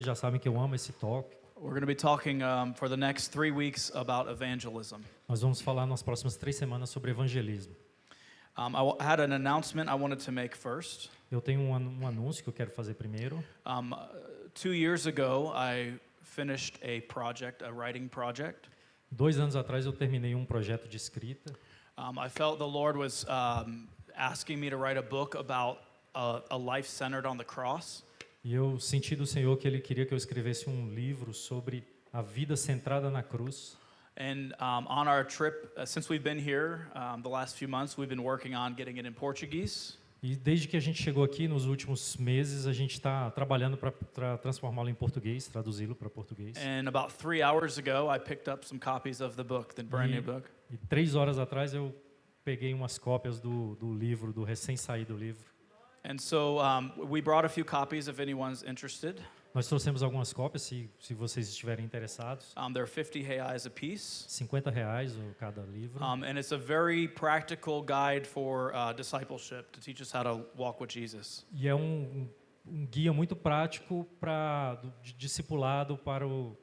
já sabem que eu amo esse tópico. We're going to be talking for the next 3 weeks about evangelism. Nós vamos falar nas próximas 3 semanas sobre evangelismo. I had an announcement I wanted to make first. Eu tenho um anúncio que eu quero fazer primeiro. 2 years ago, I finished a writing project. 2 anos atrás eu terminei um projeto de escrita. I felt the Lord was asking me to write a book about a life centered on the cross. E eu senti do Senhor que Ele queria que eu escrevesse um livro sobre a vida centrada na cruz. And on our trip, since we've been here, the last few months, we've been working on getting it in Portuguese. E desde que a gente chegou aqui, nos últimos meses, a gente está trabalhando para transformá-lo em português, traduzi-lo para português. And about 3 hours ago, I picked up some copies of the book, the brand new book. E 3 horas atrás eu peguei umas cópias do livro, do recém-saído livro. And so we brought a few copies if anyone's interested. Nós trouxemos algumas cópias, se vocês estiverem interessados. They're 50 reais a piece. R$50 cada livro. And it's a very practical guide for discipleship to teach us how to walk with Jesus. E é um guia muito prático de discipulado para o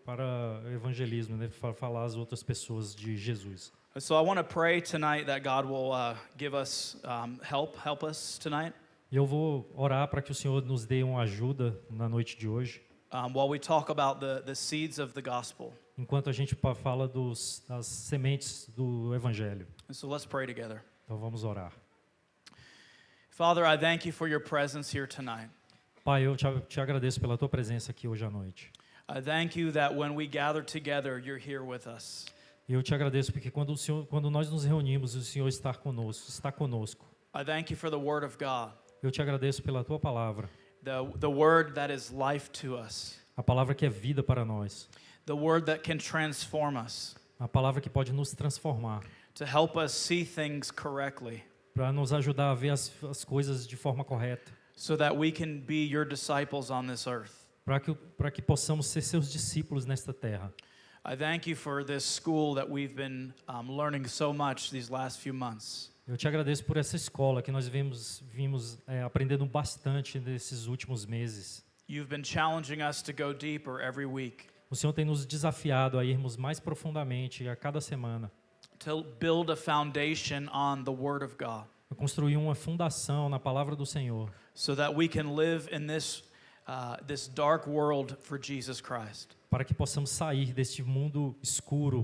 evangelismo, né? Para falar às outras pessoas de Jesus. So I want to pray tonight that God will give us help us tonight. E eu vou orar para que o Senhor nos dê uma ajuda na noite de hoje. While we talk about the seeds of the gospel. Enquanto a gente fala das sementes do evangelho. And so let's pray together. Então vamos orar. Father, I thank you for your presence here tonight. Pai, eu te agradeço pela tua presença aqui hoje à noite. I thank you that when we gather together, you're here with us. E eu te agradeço porque quando nós nos reunimos, o Senhor está conosco. I thank you for the word of God. Eu te agradeço pela tua palavra. The word that is life to us. A palavra que é vida para nós. The word that can transform us. A palavra que pode nos transformar. To help us see things correctly. Para nos ajudar a ver as coisas de forma correta. So that we can be your disciples on this earth. Para que possamos ser seus discípulos nesta terra. I thank you for this school that we've been learning so much these last few months. Eu te agradeço por essa escola que nós vimos aprendendo bastante nesses últimos meses. You've been challenging us to go deeper every week. O Senhor tem nos desafiado a irmos mais profundamente a cada semana. To build a foundation on the Word of God. A construir uma fundação na palavra do Senhor. So that we can live in this dark world for Jesus Christ. Para que possamos sair deste mundo escuro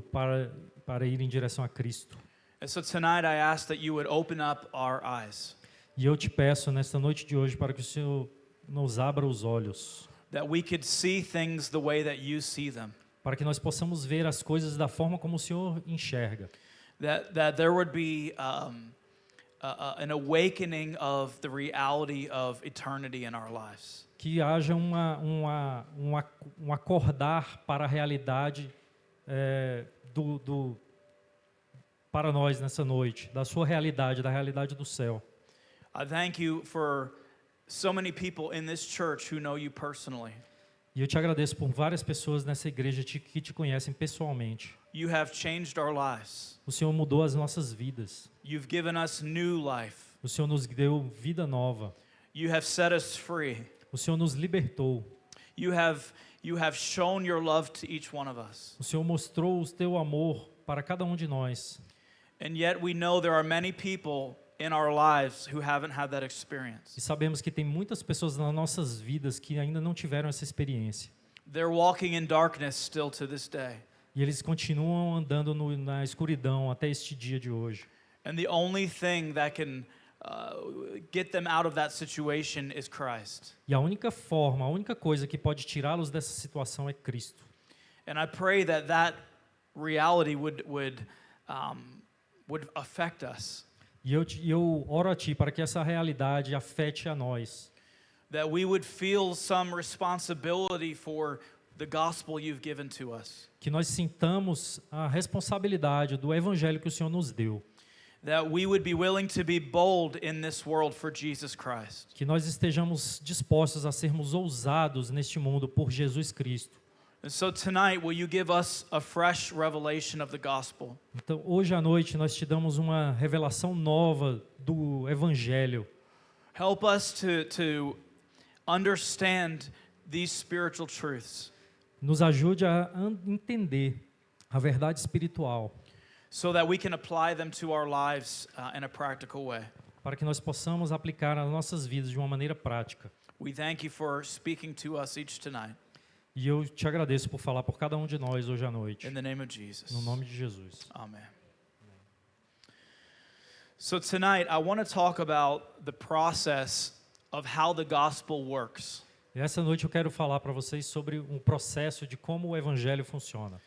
para ir em direção a Cristo. And so tonight I ask that you would open up our eyes. E eu te peço nesta noite de hoje para que o Senhor nos abra os olhos. That we could see things the way that you see them. Para que nós possamos ver as coisas da forma como o Senhor enxerga. That there would be an awakening of the reality of eternity in our lives. Que haja um acordar para a realidade para nós nessa noite, da sua realidade, da realidade do céu. I thank you for so many people in this church who know you personally. E eu te agradeço por várias pessoas nessa igreja que te conhecem pessoalmente. You have changed our lives. O Senhor mudou as nossas vidas. You've given us new life. O Senhor nos deu vida nova. You have set us free. O Senhor nos libertou. You have shown your love to each one of us. O Senhor mostrou o teu amor para cada um de nós. And yet we know there are many people in our lives who haven't had that experience. E sabemos que tem muitas pessoas nas nossas vidas que ainda não tiveram essa experiência. They're walking in darkness still to this day. E eles continuam andando na escuridão até este dia de hoje. And the only thing that can get them out of that situation is Christ. E a única coisa que pode tirá-los dessa situação é Cristo. And I pray that reality would affect us. E eu oro a Ti para que essa realidade afete a nós. That we would feel some responsibility for the gospel you've given to us. Que nós sintamos a responsabilidade do evangelho que o Senhor nos deu. That we would be willing to be bold in this world for Jesus Christ. Que nós estejamos dispostos a sermos ousados neste mundo por Jesus Cristo. And so tonight, will you give us a fresh revelation of the gospel? Então, hoje à noite nós te damos uma revelação nova do evangelho. Help us to understand these spiritual truths nos ajude a entender a verdade espiritual, so that we can apply them to our lives in a practical way. para que nós possamos aplicar nas nossas vidas de uma maneira prática. We thank you for speaking to us each tonight. E eu te agradeço por falar por cada um de nós hoje à noite, In the name of Jesus. no nome de Jesus. Amen. So tonight, I want to talk about the process of how the gospel works. E essa noite eu quero falar para vocês sobre um processo de como o evangelho funciona.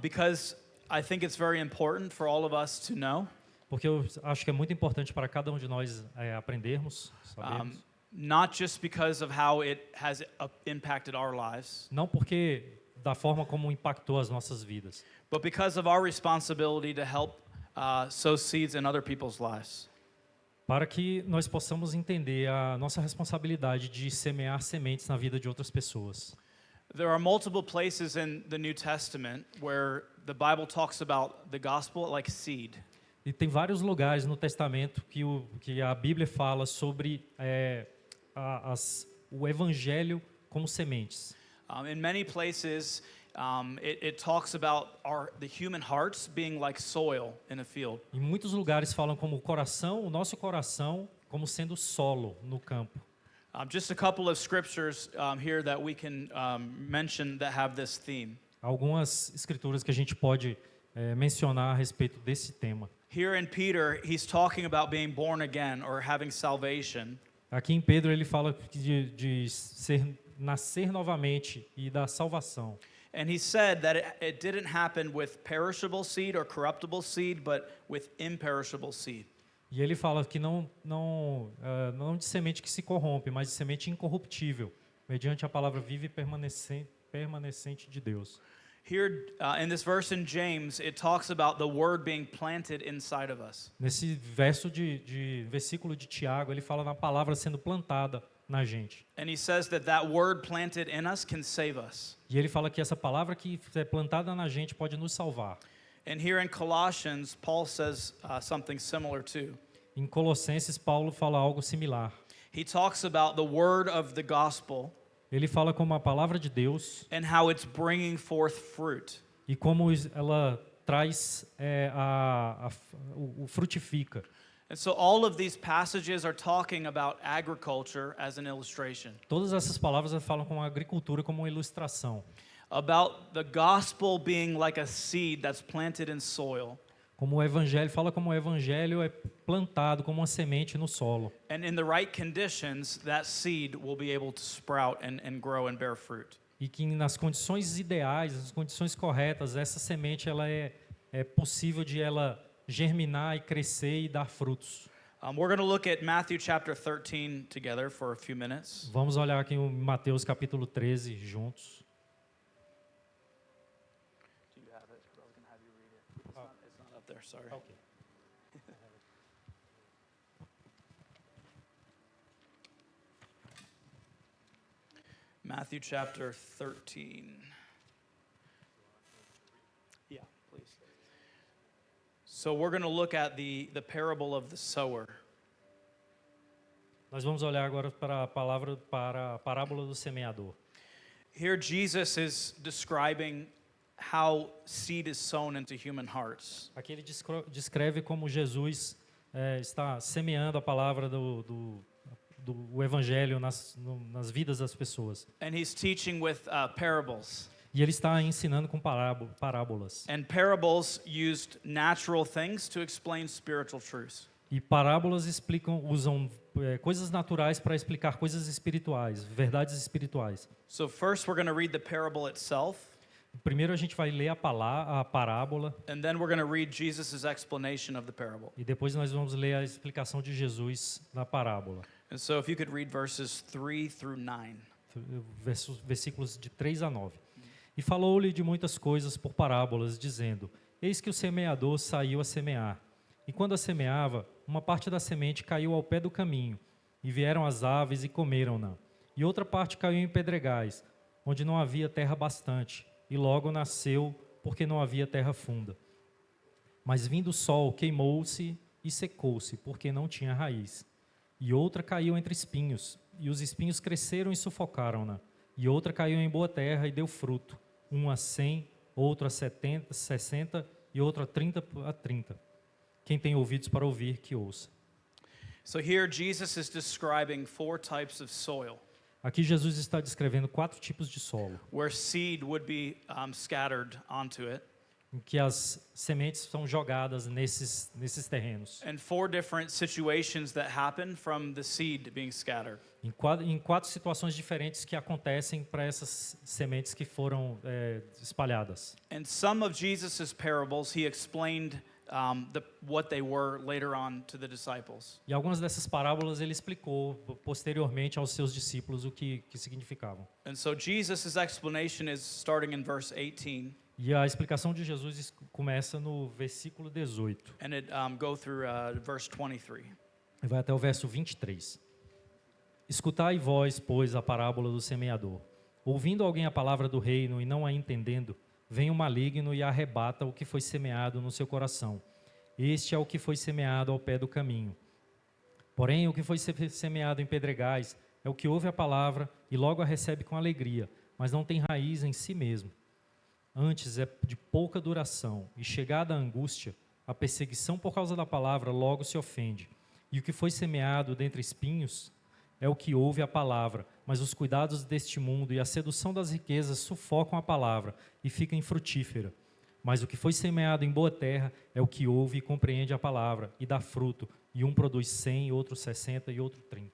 Because I think it's very important for all of us to know, Porque eu acho que é muito importante para cada um de nós aprendermos, sabermos. not just because of how it has impacted our lives, Não porque da forma como impactou as nossas vidas, but because of our responsibility to help sow seeds in other people's lives. para que nós possamos entender a nossa responsabilidade de semear sementes na vida de outras pessoas. There are multiple places in the New Testament where the Bible talks about the gospel like seed. E tem vários lugares no Testamento que a Bíblia fala sobre o evangelho como sementes. In many places, it talks about the human hearts being like soil in a field. Em muitos lugares falam como o nosso coração, como sendo solo no campo. Just a couple of scriptures here that we can mention that have this theme. Algumas escrituras que a gente pode mencionar a respeito desse tema. Here in Peter, he's talking about being born again or having salvation. Aqui em Pedro ele fala de nascer novamente e da salvação. And he said that it didn't happen with perishable seed or corruptible seed, but with imperishable seed. E ele fala que não de semente que se corrompe, mas de semente incorruptível, mediante a palavra viva e permanecente de Deus. Here in this verse in James, it talks about the word being planted inside of us. Nesse versículo de Tiago, ele fala na palavra sendo plantada na gente. And he says that word planted in us can save us. E ele fala que essa palavra que é plantada na gente pode nos salvar. And here in Colossians, Paul says something similar too. Em Colossenses, Paulo fala algo similar. He talks about the word of the gospel Ele fala como a palavra de Deus and how it's bringing forth fruit. e como ela traz o frutifica. And so all of these passages are talking about agriculture as an illustration. Todas essas palavras falam com a agricultura como uma ilustração. About the gospel being like a seed that's planted in soil. Como o evangelho fala como o evangelho é plantado como uma semente no solo. And in the right conditions, that seed will be able to sprout and grow and bear fruit. E que nas condições ideais, nas condições corretas, essa semente ela é possível de ela germinar e crescer e dar frutos. We're going to look at Matthew chapter 13 together for a few minutes. Vamos olhar aqui em Mateus capítulo 13 juntos. Do you have it? I was going to have you read it. It's not up there, sorry. Okay. Matthew chapter 13. Yeah, please. So we're going to look at the parable of the sower. Nós vamos olhar agora para a parábola do semeador. Here Jesus is describing how seed is sown into human hearts. Aqui ele descreve como Jesus está semeando a palavra do evangelho nas vidas das pessoas. And he's teaching with parables. E ele está ensinando com parábolas. And parables used natural things to explain spiritual truths. E parábolas usam coisas naturais para explicar coisas espirituais, verdades espirituais. So first we're going to read the parable itself. Primeiro a gente vai ler a parábola And then we're going to read Jesus' explanation of the parable. e depois nós vamos ler a explicação de Jesus na parábola. And so if you could read verses 3 through 9. Versículos de 3 a 9. E falou-lhe de muitas coisas por parábolas, dizendo: Eis que o semeador saiu a semear. E quando a semeava, uma parte da semente caiu ao pé do caminho, e vieram as aves e comeram-na. E outra parte caiu em pedregais, onde não havia terra bastante, e logo nasceu, porque não havia terra funda. Mas vindo o sol, queimou-se e secou-se, porque não tinha raiz. E outra caiu entre espinhos, e os espinhos cresceram e sufocaram-na. E outra caiu em boa terra e deu fruto, um a 100, outro a 70, 60 e outro a 30. Quem tem ouvidos para ouvir, que ouça. So here Jesus is describing 4 types of soil Aqui Jesus está descrevendo 4 tipos de solo, where seed would be scattered onto it, em que as sementes são jogadas nesses terrenos. and 4 different situations that happen from the seed being scattered. Em 4 situações diferentes que acontecem para essas sementes que foram espalhadas. And some of Jesus' parables, he explained what they were later on to the disciples. E algumas dessas parábolas ele explicou posteriormente aos seus discípulos o que significavam. And so Jesus' explanation is starting in verse 18, E a explicação de Jesus começa no versículo 18 and it go through verse 23. e vai até o verso 23. Escutai vós, pois, a parábola do semeador. Ouvindo alguém a palavra do reino e não a entendendo, vem o maligno e arrebata o que foi semeado no seu coração. Este é o que foi semeado ao pé do caminho. Porém, o que foi semeado em pedregais é o que ouve a palavra e logo a recebe com alegria, mas não tem raiz em si mesmo. Antes é de pouca duração, e chegada a angústia, a perseguição por causa da palavra logo se ofende. E o que foi semeado dentre espinhos é o que ouve a palavra, mas os cuidados deste mundo e a sedução das riquezas sufocam a palavra e fica infrutífera. Mas o que foi semeado em boa terra é o que ouve e compreende a palavra e dá fruto, e um produz 100, outro 60 e outro 30.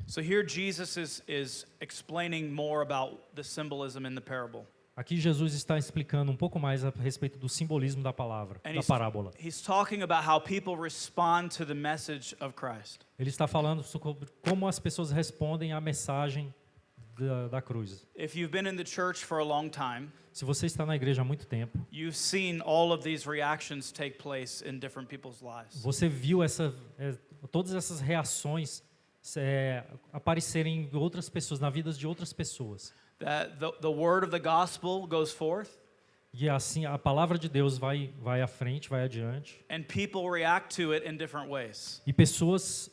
So here Jesus is explaining more about the symbolism in the parable. Aqui Jesus está explicando um pouco mais a respeito do simbolismo da palavra, And da parábola. he's talking about how people respond to the message of Christ. Ele está falando sobre como as pessoas respondem à mensagem da cruz. If you've been in the church for a long time, Se você está na igreja há muito tempo, you've seen all of these reactions take place in different people's lives. você viu todas essas reações aparecerem em outras pessoas, na vida de outras pessoas. That the word of the gospel goes forth, E assim a palavra de Deus vai à frente, vai adiante. and people react to it in different ways. E pessoas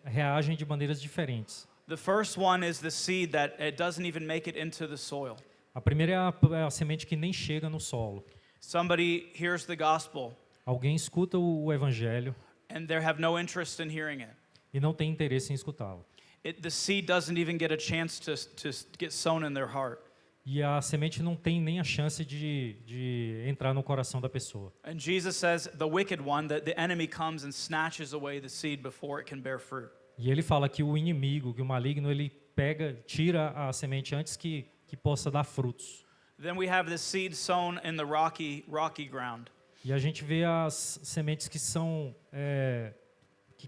reagem de maneiras diferentes. The first one is the seed that it doesn't even make it into the soil. A primeira é a semente que nem chega no solo. Somebody hears the gospel Alguém escuta o evangelho and they have no interest in hearing it. e não tem interesse em escutá-lo. The seed doesn't even get a chance to get sown in their heart. E a semente não tem nem a chance de entrar no coração da pessoa. And Jesus says, the wicked one, that the enemy comes and snatches away the seed before it can bear fruit. E ele fala que o inimigo, que o maligno, ele tira a semente antes que possa dar frutos. Then we have the seed sown in the rocky ground. E a gente vê as sementes que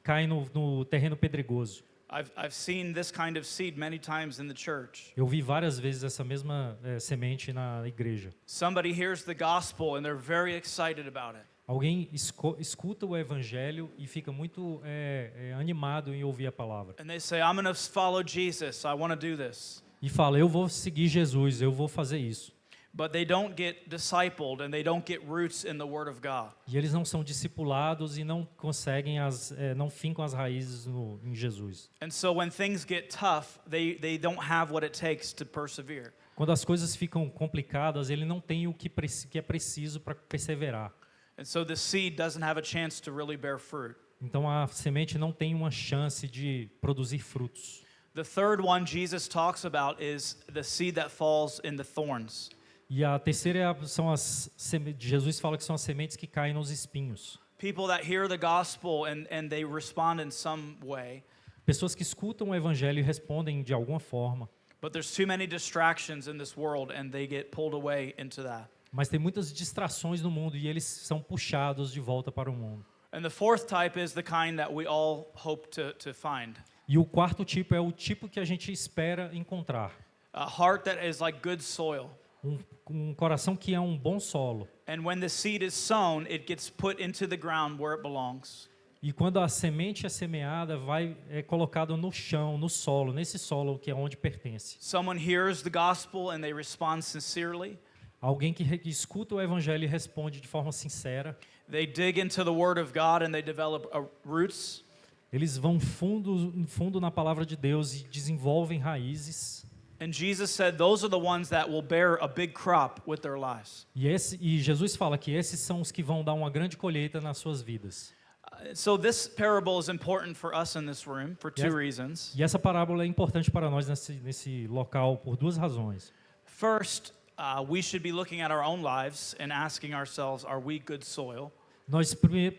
caem no terreno pedregoso. I've seen this kind of seed many times in the church. Eu vi várias vezes essa mesma semente na igreja. Somebody hears the gospel and they're very excited about it. Alguém escuta o evangelho e fica muito animado em ouvir a palavra. And they say, I'm going to follow Jesus. I want to do this. E fala, eu vou seguir Jesus, eu vou fazer isso. But they don't get discipled and they don't get roots in the word of God. E eles não são discipulados e não conseguem não fincam as raízes em Jesus. And so when things get tough, they don't have what it takes to persevere. Quando as coisas ficam complicadas, ele não tem o que é preciso para perseverar. And so the seed doesn't have a chance to really bear fruit. Então a semente não tem uma chance de produzir frutos. The third one Jesus talks about is the seed that falls in the thorns. E a terceira são as sementes. Jesus fala que são as sementes que caem nos espinhos. People that hear the gospel and they respond in some way, Pessoas que escutam o evangelho e respondem de alguma forma, but there's too many distractions in this world and they get pulled away into that. mas tem muitas distrações no mundo e eles são puxados de volta para o mundo. And the fourth type is the kind that we all hope to find. E o quarto tipo é o tipo que a gente espera encontrar. A heart that is like good soil. Um coração que é um bom solo. And when the seed is sown, it gets put into the ground where it belongs. E quando a semente é semeada, é colocado no chão, no solo, nesse solo que é onde pertence. Someone hears the gospel and they respond sincerely. Alguém que escuta o evangelho e responde de forma sincera. They dig into the word of God and they develop roots. Eles vão fundo na palavra de Deus e desenvolvem raízes. And Jesus said those are the ones that will bear a big crop with their lives. E Jesus fala que esses são os que vão dar uma grande colheita nas suas vidas. So this parable is important for us in this room for two Yes. reasons. E essa parábola é importante para nós nesse local por duas razões. First, we should be looking at our own lives and asking ourselves, are we good soil?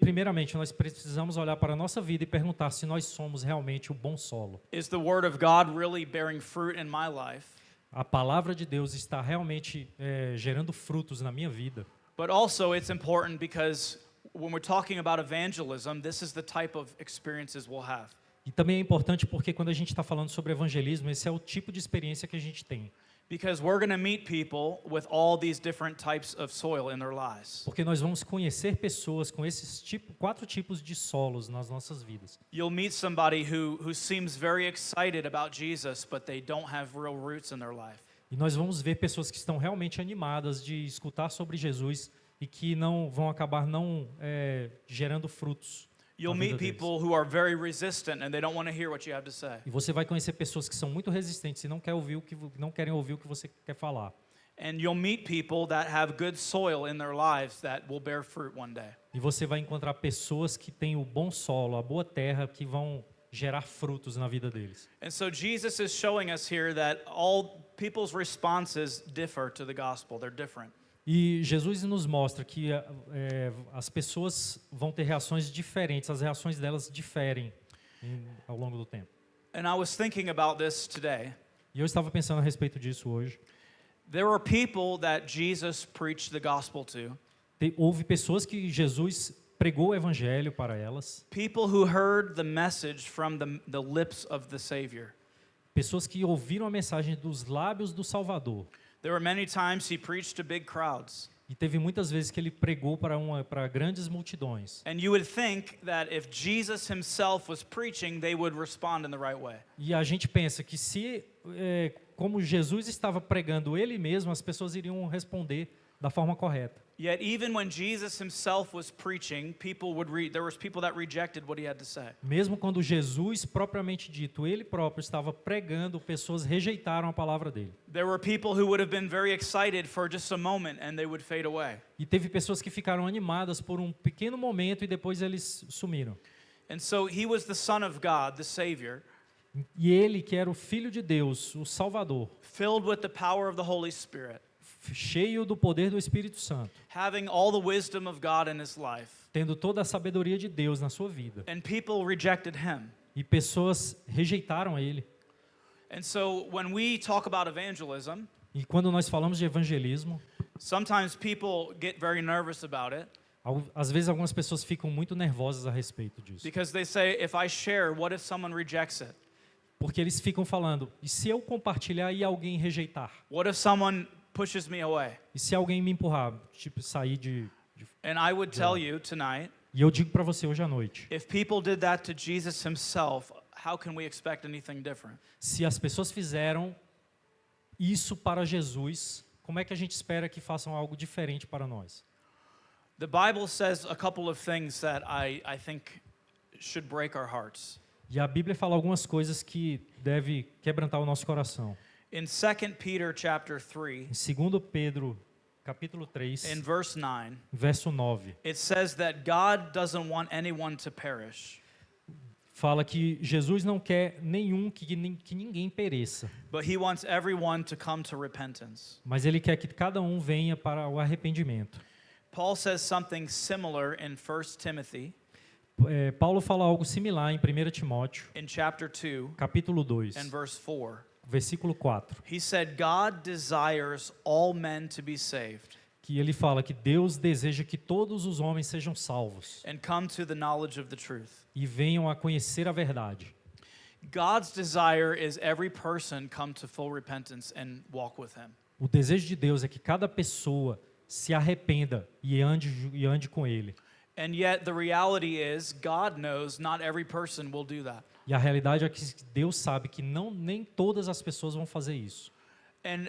Primeiramente, nós precisamos olhar para a nossa vida e perguntar se nós somos realmente o bom solo. Is the word of God really bearing fruit in my life? A palavra de Deus está realmente gerando frutos na minha vida. But also it's important because when we're talking about evangelism, this is the type of experiences we'll have. E também é importante porque quando a gente está falando sobre evangelismo, esse é o tipo de experiência que a gente tem. Because we're going to meet people with all these different types of soil in their lives. Porque nós vamos conhecer pessoas com esses 4 tipos de solos nas nossas vidas. You'll meet somebody who seems very excited about Jesus, but they don't have real roots in their life. E nós vamos ver pessoas que estão realmente animadas de escutar sobre Jesus e que não vão acabar não gerando frutos. You'll meet people who are very resistant and they don't want to hear what you have to say. E você vai conhecer pessoas que são muito resistentes e não querem ouvir o que você quer falar. And you'll meet people that have good soil in their lives that will bear fruit one day. E você vai encontrar pessoas que têm o bom solo, a boa terra, que vão gerar frutos na vida deles. And so Jesus is showing us here that all people's responses differ to the gospel. They're different. E Jesus nos mostra que as pessoas vão ter reações diferentes, as reações delas diferem ao longo do tempo. And I was thinking about this today. E eu estava pensando a respeito disso hoje. There were people that Jesus preached the gospel to. Houve pessoas que Jesus pregou o evangelho para elas. People who heard the message from the lips of the Savior. Pessoas que ouviram a mensagem dos lábios do Salvador. There were many times he preached to big crowds. E teve muitas vezes que ele pregou para grandes multidões. And you would think that if Jesus himself was preaching, they would respond in the right way. E a gente pensa que como Jesus estava pregando ele mesmo, as pessoas iriam responder da forma correta. Yet even when Jesus himself was preaching, there was people that rejected what he had to say. Mesmo quando Jesus propriamente dito, ele próprio estava pregando, pessoas rejeitaram a palavra dele. There were people who would have been very excited for just a moment and they would fade away. E teve pessoas que ficaram animadas por um pequeno momento e depois eles sumiram. And so he was the Son of God, the Savior, E ele, que era o Filho de Deus, o Salvador, filled with the power of the Holy Spirit, cheio do poder do Espírito Santo, having all the wisdom of God in his life. tendo toda a sabedoria de Deus na sua vida. And people rejected him. E pessoas rejeitaram ele. And so when we talk about evangelism, E quando nós falamos de evangelismo, sometimes people get very nervous about it às vezes algumas pessoas ficam muito nervosas a respeito disso. because they say, if I share, what if someone rejects it? Porque eles ficam falando, e se eu compartilhar e alguém rejeitar? What if someone pushes me away? E se alguém me empurrar, tipo, sair And I would tell you tonight, E eu digo para você hoje à noite, if people did that to Jesus himself, how can we expect anything different? se as pessoas fizeram isso para Jesus, como é que a gente espera que façam algo diferente para nós? The Bible says a couple of things that I think should break our hearts. E a Bíblia fala algumas coisas que deve quebrantar o nosso coração. In 2 Peter chapter 3, Em 2 Pedro, capítulo 3, in verse 9, verso 9, it says that God doesn't want anyone to perish, fala que Jesus não quer que ninguém pereça, but he wants everyone to come to repentance. mas ele quer que cada um venha para o arrependimento. Paul says something similar in 1 Timothy, Paulo fala algo similar em 1 Timóteo, in chapter 2, capítulo 2, and verse 4. versículo 4, He said, God desires all men to be saved que ele fala que Deus deseja que todos os homens sejam salvos and come to the knowledge of the truth. e venham a conhecer a verdade. God's desire is every person come to full repentance and walk with him. O desejo de Deus é que cada pessoa se arrependa e ande com ele. And yet the reality is God knows not every person will do that. E a realidade é que Deus sabe que nem todas as pessoas vão fazer isso. And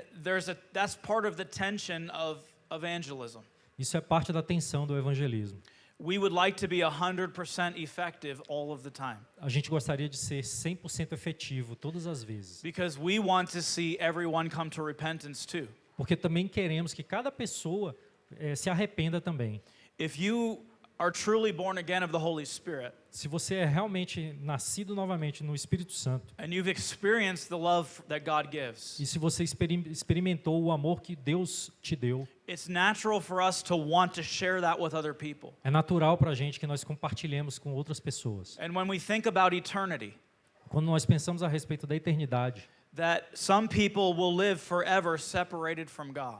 that's part of the tension of evangelism. Isso é parte da tensão do evangelismo. We would like to be 100% effective all of the time A gente gostaria de ser 100% efetivo todas as vezes. because we want to see everyone come to repentance too. Porque também queremos que cada pessoa se arrependa também. If you are truly born again of the Holy Spirit Se você é realmente nascido novamente no Espírito Santo, and you've experienced the love that God gives, e se você experimentou o amor que Deus te deu, it's natural for us to want to share that with other people. é natural para a gente que nós compartilhemos com outras pessoas. And when we think about eternity, Quando nós pensamos a respeito da eternidade, that some people will live forever separated from God,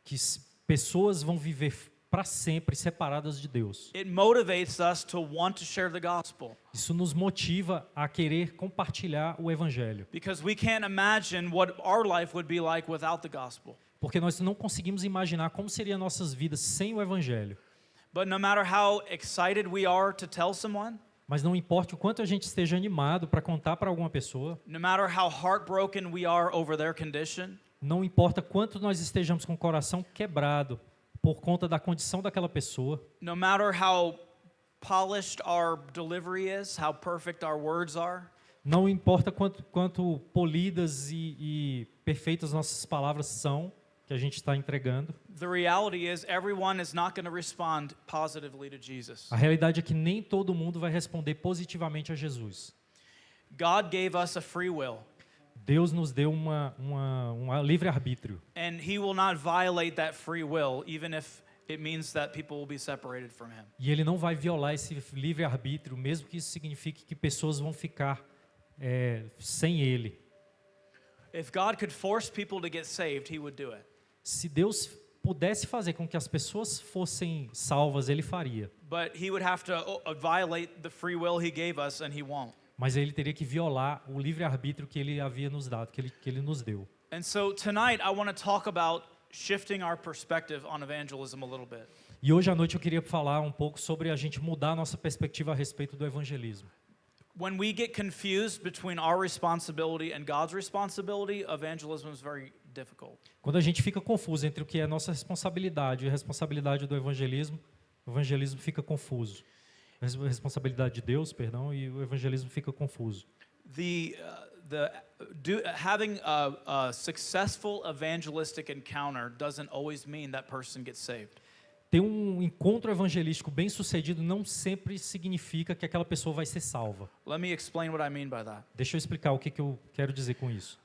que pessoas vão viver para sempre separadas de Deus. it motivates us to want to share the gospel Isso nos motiva a querer compartilhar o evangelho, because we can't imagine what our life would be like without the gospel. porque nós não conseguimos imaginar como seriam nossas vidas sem o evangelho. But no matter how excited we are to tell someone, Mas não importa o quanto a gente esteja animado para contar para alguma pessoa, no matter how heartbroken we are over their condition, não importa quanto nós estejamos com o coração quebrado por conta da condição daquela pessoa, no matter how polished our delivery is, how perfect our words are, não importa quanto polidas e perfeitas nossas palavras são, que a gente está entregando, the reality is everyone is not going to respond positively to Jesus. a realidade é que nem todo mundo vai responder positivamente a Jesus. God gave us a free will, Deus nos deu uma livre-arbítrio. and He will not violate that free will, even if it means that people will be separated from Him. E Ele não vai violar esse livre-arbítrio, mesmo que isso signifique que pessoas vão ficar sem Ele. If God could force people to get saved, He would do it. Se Deus pudesse fazer com que as pessoas fossem salvas, Ele faria. But He would have to violate the free will He gave us, and He won't. Mas Ele teria que violar o livre-arbítrio que Ele havia nos dado, que Ele nos deu. And so tonight I want to talk about shifting our perspective on evangelism a little bit. E hoje à noite eu queria falar um pouco sobre a gente mudar a nossa perspectiva a respeito do evangelismo. When we get confused between our responsibility and God's responsibility, evangelism is very difficult. Quando a gente fica confuso entre o que é nossa responsabilidade e a responsabilidade do evangelismo, o evangelismo fica confuso. A responsabilidade de Deus, perdão, e o evangelismo fica confuso. Having a successful evangelistic encounter doesn't always mean that person gets saved. Ter um encontro evangelístico bem-sucedido não sempre significa que aquela pessoa vai ser salva. Let me explain what I mean by that. Deixa eu explicar o que eu quero dizer com isso.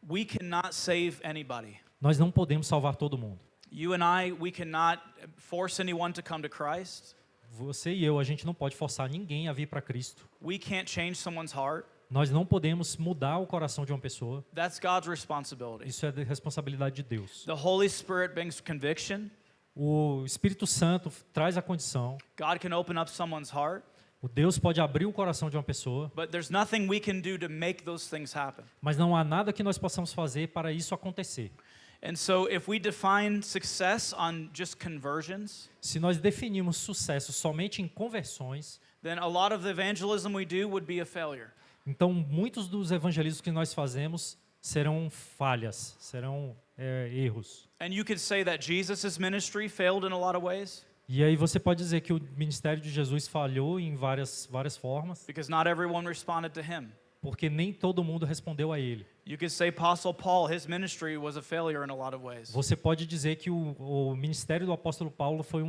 We cannot save anybody. Nós não podemos salvar todo mundo. You and I, we cannot force anyone to come to Christ. Você e eu, a gente não pode forçar ninguém a vir para Cristo. We can't change someone's heart. Nós não podemos mudar o coração de uma pessoa. That's God's responsibility. Isso é de responsabilidade de Deus. The Holy Spirit brings conviction. O Espírito Santo traz a condição. God can open up someone's heart, O Deus pode abrir o coração de uma pessoa, but there's nothing we can do to make those things happen. mas não há nada que nós possamos fazer para isso acontecer. And so if we define success on just conversions, Se nós definirmos sucesso somente em conversões, then a lot of the evangelism we do would be a failure. então muitos dos evangelismos que nós fazemos serão falhas, serão erros. And you could say that Jesus' ministry failed in a lot of ways E aí você pode dizer que o ministério de Jesus falhou em várias formas, because not everyone responded to him. porque nem todo mundo respondeu a ele. You could say Apostle Paul, his ministry was a failure in a lot of ways. Você pode dizer que o ministério do apóstolo Paulo foi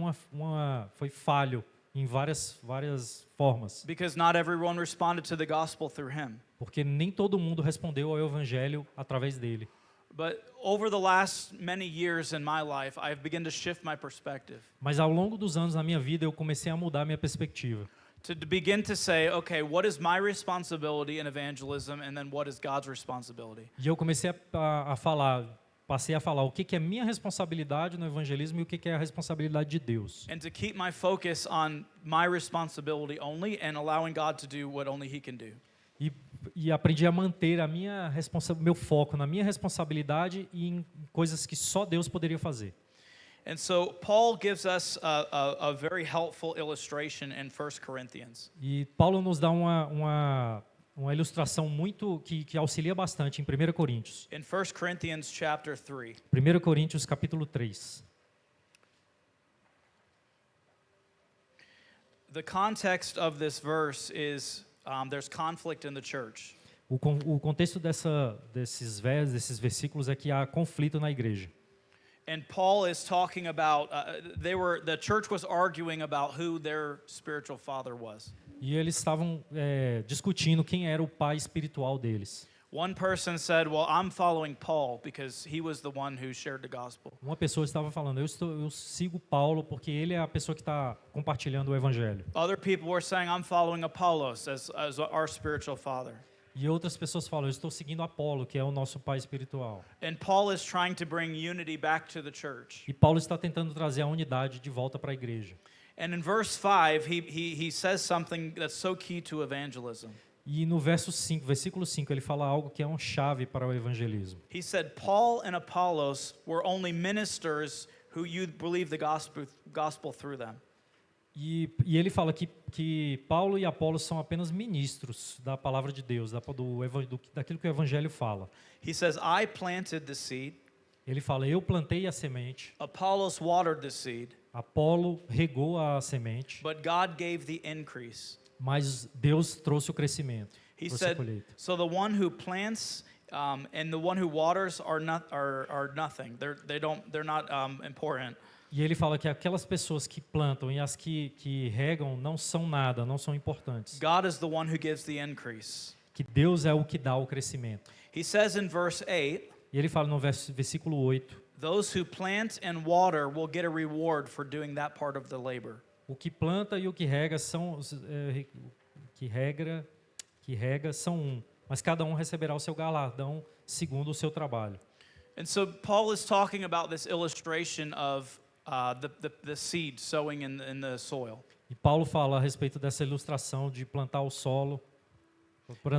foi falho em várias formas, Because not everyone responded to the gospel through him. porque nem todo mundo respondeu ao evangelho através dele. But over the last many years in my life, I've begun to shift my perspective. Mas ao longo dos anos na minha vida eu comecei a mudar minha perspectiva. To begin to say, okay, what is my responsibility in evangelism, and then what is God's responsibility? E eu comecei passei a falar o que é minha responsabilidade no evangelismo e o que é a responsabilidade de Deus. And to keep my focus on my responsibility only and allowing God to do what only He can do. E aprendi a manter meu foco na minha responsabilidade e em coisas que só Deus poderia fazer. And so Paul gives us a very helpful illustration in 1 Corinthians. E Paulo nos dá uma ilustração muito que auxilia bastante em 1 Coríntios. In 1 Corinthians chapter 3. 1 Coríntios capítulo 3. The context of this verse is there's conflict in the church. O contexto desses versículos é que há conflito na igreja. And Paul is talking about the church was arguing about who their spiritual father was. E eles estavam discutindo quem era o pai espiritual deles. One person said, "Well, I'm following Paul because he was the one who shared the gospel." Uma pessoa estava falando, eu sigo Paulo porque ele é a pessoa que está compartilhando o evangelho. Other people were saying, "I'm following Apollos as our spiritual father." E outras pessoas falam, eu estou seguindo Apolo, que é o nosso pai espiritual. And Paul is trying to bring unity back to the church. E Paulo está tentando trazer a unidade de volta para a igreja. And in verse 5, he says something that's so key to evangelism. E no versículo 5, ele fala algo que é uma chave para o evangelismo. He said, "Paul and Apollos were only ministers who you believe the gospel through them." E ele fala que Paulo e Apolo são apenas ministros da palavra de Deus, daquilo que o evangelho fala. He says, "I planted the seed, Ele fala, eu plantei a semente, Apollos watered the seed, Apolo regou a semente, but God gave the increase." mas Deus trouxe o crescimento, He trouxe a said, colheita. "So the one who plants and the one who waters are nothing. They're not important. E ele fala que aquelas pessoas que plantam e as que regam não são nada, não são importantes. God is the one who gives the increase." Que Deus é o que dá o crescimento. He says in verse 8, E ele fala no versículo 8, "Those who plant and water will get a reward for doing that part of the labor." o que planta e o que rega são que rega são um, mas cada um receberá o seu galardão segundo o seu trabalho. And so Paul is talking about this illustration of the seed sowing in the soil. E Paulo fala a respeito dessa ilustração de plantar o solo,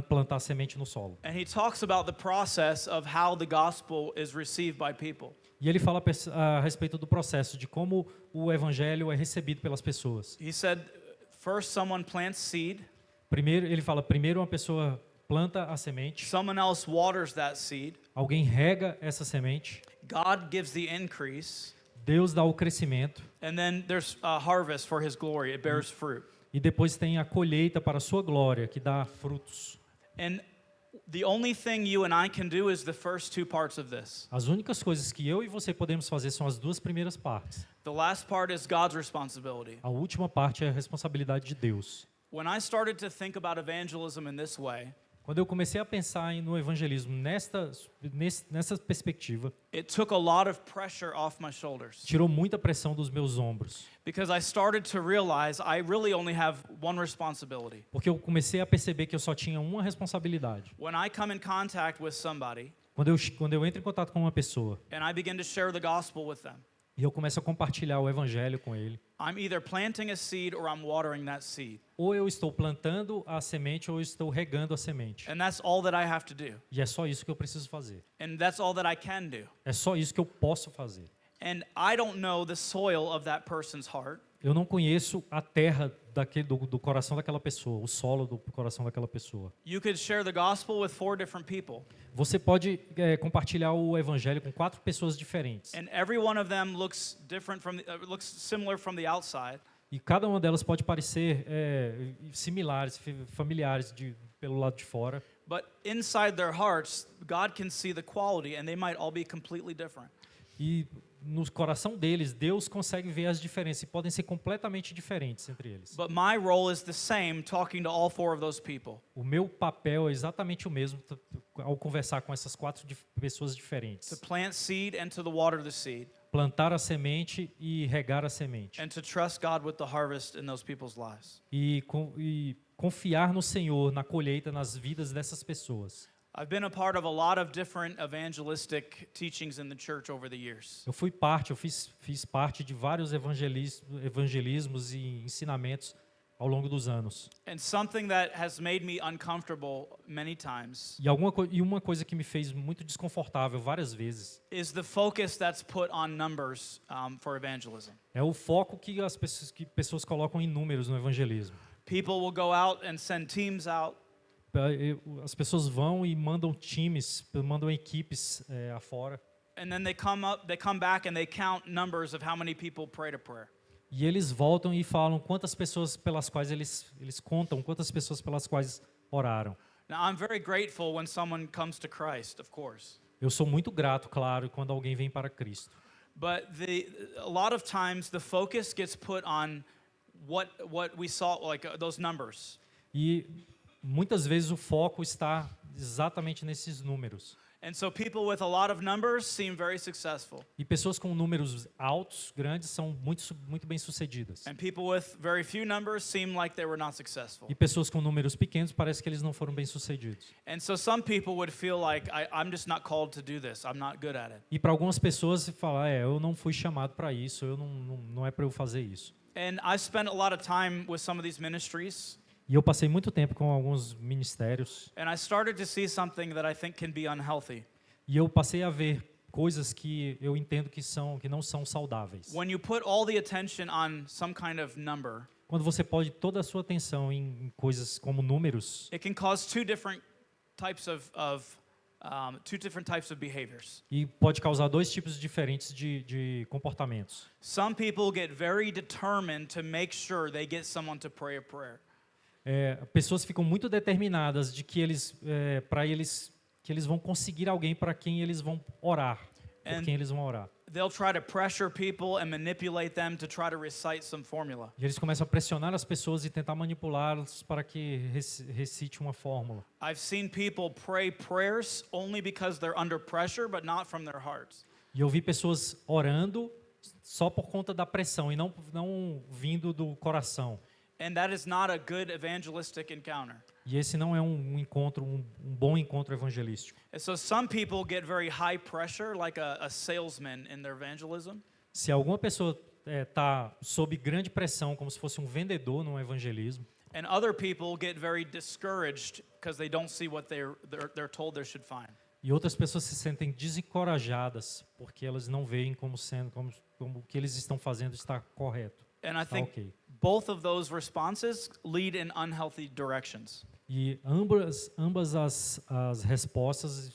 plantar a semente no solo. And he talks about the process of how the gospel is received by people. E ele fala a respeito do processo de como o evangelho é recebido pelas pessoas. He said, first someone plants seed, Primeiro uma pessoa planta a semente, someone else waters that seed, alguém rega essa semente, God gives the increase, Deus dá o crescimento and then there's a harvest for his glory. It bears fruit. e depois tem a colheita para a sua glória, que dá frutos. And the only thing you and I can do is the first two parts of this. As únicas coisas que eu e você podemos fazer são as duas primeiras partes. The last part is God's responsibility. A última parte é a responsabilidade de Deus. When I started to think about evangelism in this way, Quando eu comecei a pensar no evangelismo nessa perspectiva, it took a lot of pressure off my shoulders tirou muita pressão dos meus ombros. because I started to realize I really only have one responsibility. Porque eu comecei a perceber que eu só tinha uma responsabilidade. When I come in contact with somebody Quando eu entro em contato com uma pessoa and I begin to share the gospel with them, e eu começo a compartilhar o evangelho com ele, I'm either planting a seed or I'm watering that seed. ou eu estou plantando a semente ou eu estou regando a semente. And that's all that I have to do. E é só isso que eu preciso fazer. And that's all that I can do. É só isso que eu posso fazer. And I don't know the soil of that person's heart. Eu não conheço a terra do coração daquela pessoa, o solo do coração daquela pessoa. You could share the gospel with 4 different people, Você pode compartilhar o evangelho com 4 pessoas diferentes. and every one of them looks looks similar from the outside. E cada uma delas pode parecer similares, familiares pelo lado de fora. But inside their hearts, God can see the quality, and they might all be completely different. E no coração deles, Deus consegue ver as diferenças e podem ser completamente diferentes entre eles. But my role is the same, talking to all 4 of those people. O meu papel é exatamente o mesmo ao conversar com essas 4 pessoas diferentes. To plant seed and to water the seed, Plantar a semente e regar a semente. and to trust God with the harvest in those people's lives. E confiar no Senhor, na colheita, nas vidas dessas pessoas. I've been a part of a lot of different evangelistic teachings in the church over the years. Eu fiz parte de vários evangelismos e ensinamentos ao longo dos anos. And something that has made me uncomfortable many times E uma coisa que me fez muito desconfortável várias vezes is the focus that's put on numbers for evangelism. é o foco que as pessoas colocam em números no evangelismo. People will go out and send teams out, As pessoas vão e mandam times, mandam equipes afora. and then they come back and they count numbers of how many people prayed a prayer. E eles voltam e falam quantas pessoas pelas quais eles contam quantas pessoas pelas quais oraram. Now, I'm very grateful when someone comes to Christ, of course. Eu sou muito grato, claro, quando alguém vem para Cristo. But a lot of times the focus gets put on what we saw, like those numbers. E muitas vezes o foco está exatamente nesses números. And so people with a lot of numbers seem very successful. E pessoas com números altos, grandes, são muito bem-sucedidas. And people with very few numbers seem like they were not successful. E pessoas com números pequenos, parece que eles não foram bem-sucedidos. And so some people would feel like, I'm just not called to do this. I'm not good at it. E para algumas pessoas, falar, eu não fui chamado para isso, não é para eu fazer isso. And I spent a lot of time with some of these ministries. E eu passei muito tempo com alguns ministérios. And I started to see something that I think can be unhealthy. E eu passei a ver coisas que eu entendo que não são saudáveis. When you put all the attention on some kind of number, Quando você pode toda a sua atenção em coisas como números, it can cause two different types of behaviors. e pode causar dois tipos diferentes de comportamentos. Some people get very determined to make sure they get someone to pray a prayer. Pessoas ficam muito determinadas de que eles vão conseguir alguém para quem eles vão orar, por And- quem eles vão orar. They'll try to pressure people and manipulate them to try to recite some formula. E eles começam a pressionar as pessoas e tentar manipulá-los para que recite uma fórmula. I've seen people pray prayers only because they're under pressure, but not from their hearts. E eu vi pessoas orando só por conta da pressão e não vindo do coração. And that is not a good evangelistic encounter. E esse não é um bom encontro evangelístico. And so some people get very high pressure, like a salesman in their evangelism. Se alguma pessoa está sob grande pressão, como se fosse um vendedor no evangelismo, And other people get very discouraged because they don't see what they're told they should find. e outras pessoas se sentem desencorajadas porque elas não veem como o que eles estão fazendo está correto, And I está think ok. both of those responses lead in unhealthy directions. E ambas as respostas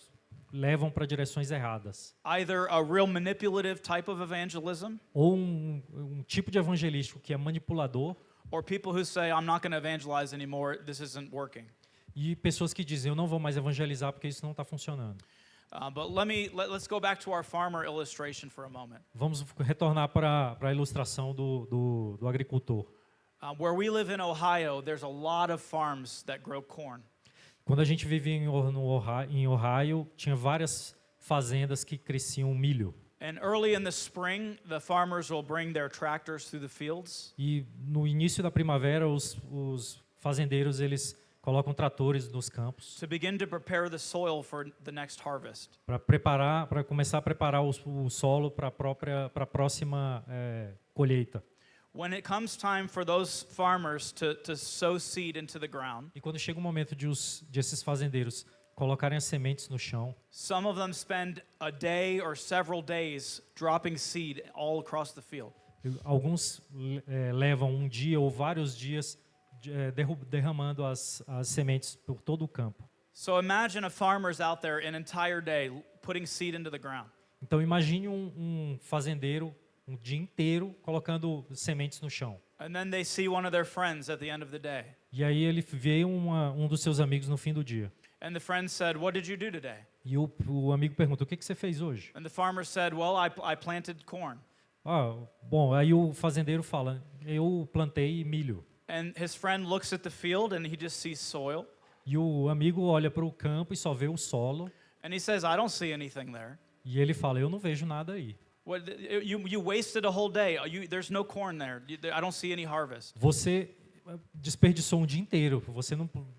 levam para direções erradas. Either a real manipulative type of evangelism, Ou um tipo de evangelístico que é manipulador, or people who say, I'm not going to evangelize anymore, this isn't working. e pessoas que dizem, eu não vou mais evangelizar porque isso não está funcionando. But let's go back to our farmer illustration for a moment. Vamos retornar para a ilustração do agricultor. Where we live in Ohio, there's a lot of farms that grow corn. Quando a gente vivia em Ohio, tinha várias fazendas que cresciam milho. And early in the spring, the farmers will bring their tractors through the fields. E no início da primavera, os fazendeiros eles colocam tratores nos campos To begin to prepare the soil for the next harvest. para começar a preparar o solo para a próxima colheita. When it comes time for those farmers to sow seed into the ground, E quando chega o momento de esses fazendeiros colocarem as sementes no chão, some of them spend a day or several days dropping seed all across the field. alguns levam um dia ou vários dias derramando as sementes por todo o campo. So imagine a farmer's out there an entire day putting seed into the ground. Então imagine um fazendeiro um dia inteiro colocando sementes no chão. And then they see one of their friends at the end of the day. E aí ele vê um dos seus amigos no fim do dia. And the friend said, "What did you do today?" E o amigo pergunta, o que você fez hoje? And the farmer said, "Well, I planted corn." Bom, aí o fazendeiro fala, eu plantei milho. And his friend looks at the field and he just sees soil. E o amigo olha para o campo e só vê o solo. And he says, "I don't see anything there. E ele fala, eu não vejo nada aí. You wasted a whole day. There's no corn there. I don't see any harvest." Você desperdiçou um dia inteiro.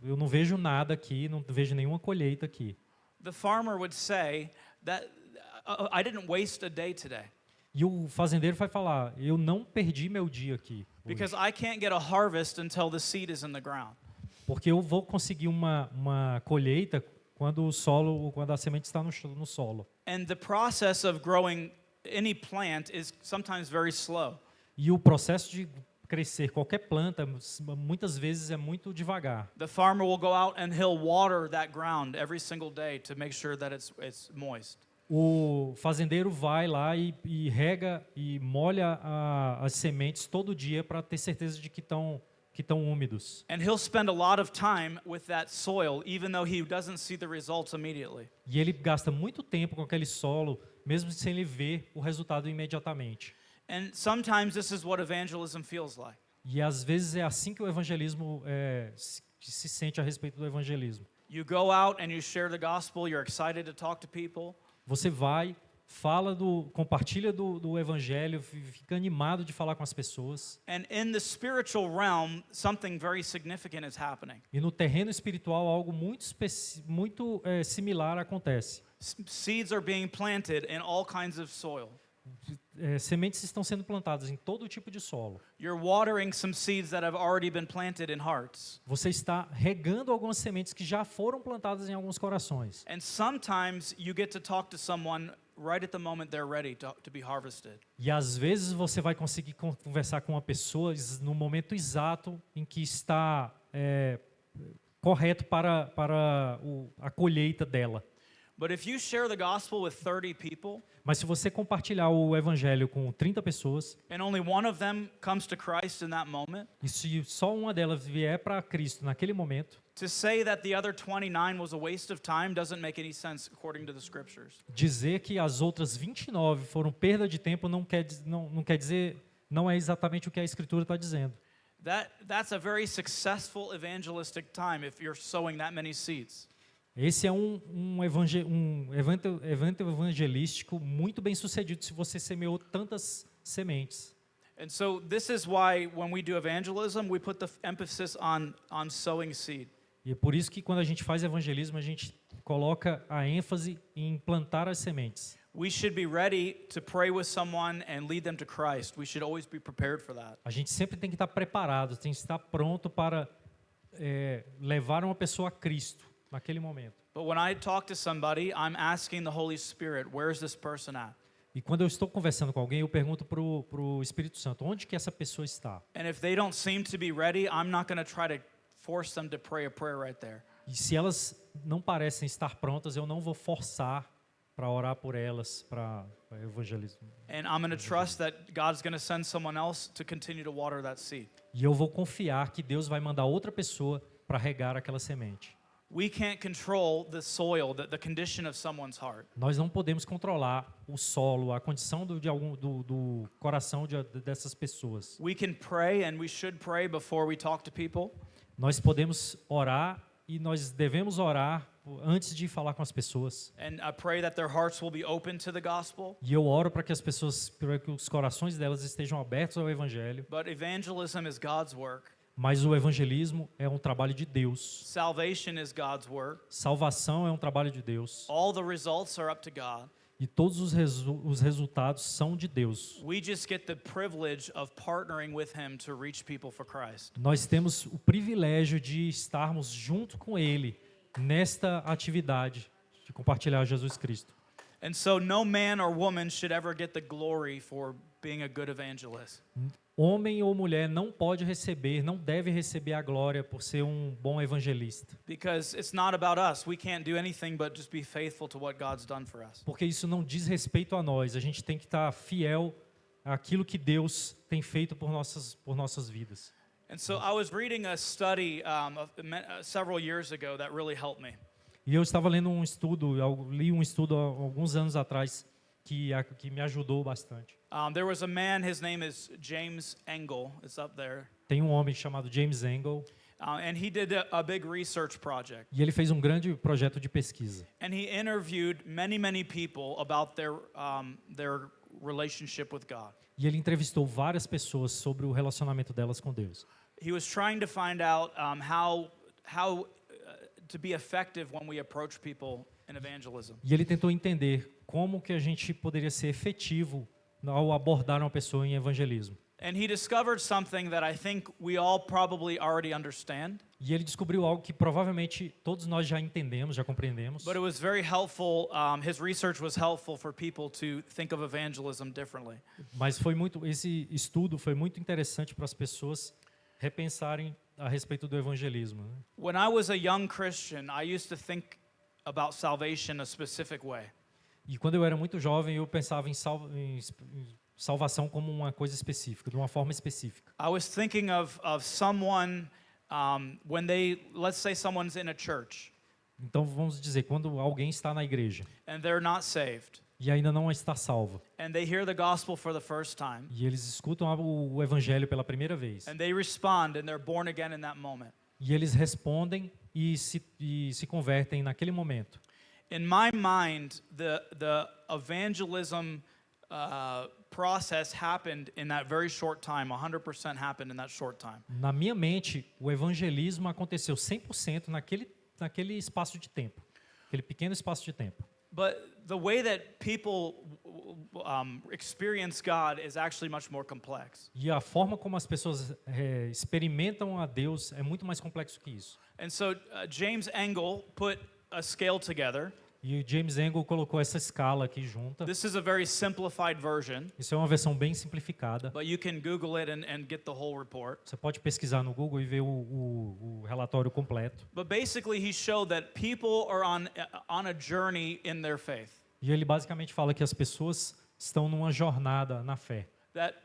Eu não vejo nada aqui, não vejo nenhuma colheita aqui. The farmer would say that I didn't waste a day today E o fazendeiro vai falar, eu não perdi meu dia aqui. hoje, because I can't get a harvest until the seed is in the ground. porque eu vou conseguir uma colheita quando a semente está no solo. And the process of growing any plant is sometimes very slow. E o processo de crescer qualquer planta muitas vezes é muito devagar. The farmer will go out and he'll water that ground every single day to make sure that it's moist. o fazendeiro vai lá e rega e molha as sementes todo dia para ter certeza de que estão úmidos. And he'll spend a lot of time with that soil, even though he doesn't see the results immediately. E ele gasta muito tempo com aquele solo, mesmo sem ele ver o resultado imediatamente. And sometimes this is what evangelism feels like. E às vezes é assim que o evangelismo se sente a respeito do evangelismo. You go out and you share the gospel, you're excited to talk to people, Você vai, compartilha do evangelho, fica animado de falar com as pessoas. and in the spiritual realm, something very significant is happening. E no terreno espiritual algo muito similar acontece. Seeds are being planted in all kinds of soil. Sementes estão sendo plantadas em todo tipo de solo. You're watering some seeds that have already been planted in hearts. Você está regando algumas sementes que já foram plantadas em alguns corações. And sometimes you get to talk to someone right at the moment they're ready to be harvested. E às vezes você vai conseguir conversar com uma pessoa no momento exato em que está correto para a colheita dela. But if you share the gospel with 30 people Mas se você compartilhar o evangelho com 30 pessoas, and only one of them comes to Christ in that moment, e se só uma delas vier para Cristo naquele momento, to say that the other 29 was a waste of time doesn't make any sense according to the scriptures. dizer que as outras 29 foram perda de tempo não quer dizer, não é exatamente o que a Escritura está dizendo. That's a very successful evangelistic time if you're sowing that many seeds. Esse é um evento evangelístico muito bem sucedido se você semeou tantas sementes. And so this is why when we do evangelism, we put the emphasis on sowing seed. E é por isso que quando a gente faz evangelismo, a gente coloca a ênfase em plantar as sementes. We should be ready to pray with someone and lead them to Christ. We should always be prepared for that. A gente sempre tem que estar preparado, tem que estar pronto para levar uma pessoa a Cristo naquele momento. But when I talk to somebody, I'm asking the Holy Spirit, where's this person at? E quando eu estou conversando com alguém, eu pergunto pro Espírito Santo, onde que essa pessoa está? And if they don't seem to be ready, I'm not going to try to force them to pray a prayer right there. E se elas não parecem estar prontas, eu não vou forçar para orar por elas, para evangelismo. And I'm going to trust that God's going to send someone else to continue to water that seed. E eu vou confiar que Deus vai mandar outra pessoa para regar aquela semente. We can't control the soil, the condition of someone's heart. Nós não podemos controlar o solo, a condição do coração dessas pessoas. We can pray and we should pray before we talk to people. Nós podemos orar e nós devemos orar antes de falar com as pessoas. And I pray that their hearts will be open to the gospel. E eu oro para que para que os corações delas estejam abertos ao evangelho. But evangelism is God's work. Mas o evangelismo é um trabalho de Deus. Salvation is God's work. Salvação é um trabalho de Deus. All the results are up to God. E todos os resultados são de Deus. We just get the privilege of partnering with him to reach people for Christ. Nós temos o privilégio de estarmos junto com Ele nesta atividade de compartilhar Jesus Cristo. And so no man or woman should ever get the glory for being a good evangelist. Homem ou mulher não deve receber a glória por ser um bom evangelista. Because it's not about us. We can't do anything but just be faithful to what God's done for us. Porque isso não diz respeito a nós. A gente tem que estar fiel àquilo que Deus tem feito por nossas vidas. And so I was reading a study several years ago that really helped me. E eu estava lendo eu li um estudo há alguns anos atrás que me ajudou bastante. There was a man, his name is James Engel, it's up there. Tem um homem chamado James Engel And he did a big research project. e ele fez um grande projeto de pesquisa. And he interviewed many people about their relationship with God. E ele entrevistou várias pessoas sobre o relacionamento delas com Deus. He was trying to find out how to be effective when we approach people in evangelism. E ele tentou entender como que a gente poderia ser efetivo ao abordar uma pessoa em evangelismo. And he discovered something that I think we all probably already understand. E ele descobriu algo que provavelmente todos nós já entendemos, já compreendemos. But it was very helpful. His research was helpful for people to think of evangelism differently. Mas esse estudo foi muito interessante para as pessoas repensarem a respeito do evangelismo. Né? When I was a young Christian, I used to think about salvation a specific way. E quando eu era muito jovem, eu pensava em salvação como uma coisa específica, de uma forma específica. I was thinking of someone when let's say someone's in a church Então, vamos dizer, quando alguém está na igreja and they're not saved, e ainda não está salvo, and they hear the gospel for the first time, e eles escutam o evangelho pela primeira vez, and they respond, and they're born again in that moment. e eles respondem e se convertem naquele momento. In my mind, the evangelism process happened in that very short time. 100% happened in that short time. Na minha mente, o evangelismo aconteceu 100% naquele espaço de tempo, aquele pequeno espaço de tempo. But the way that people experience God is actually much more complex. E a forma como as pessoas experimentam a Deus é muito mais complexo que isso. And so James Engel put a scale together. E o James Engel colocou essa escala aqui junta. This is a very simplified version, Isso é uma versão bem simplificada. but you can Google it and get the whole report. Você pode pesquisar no Google e ver o relatório completo. But basically, he showed that people are on a journey in their faith. E ele basicamente fala que as pessoas estão numa jornada na fé.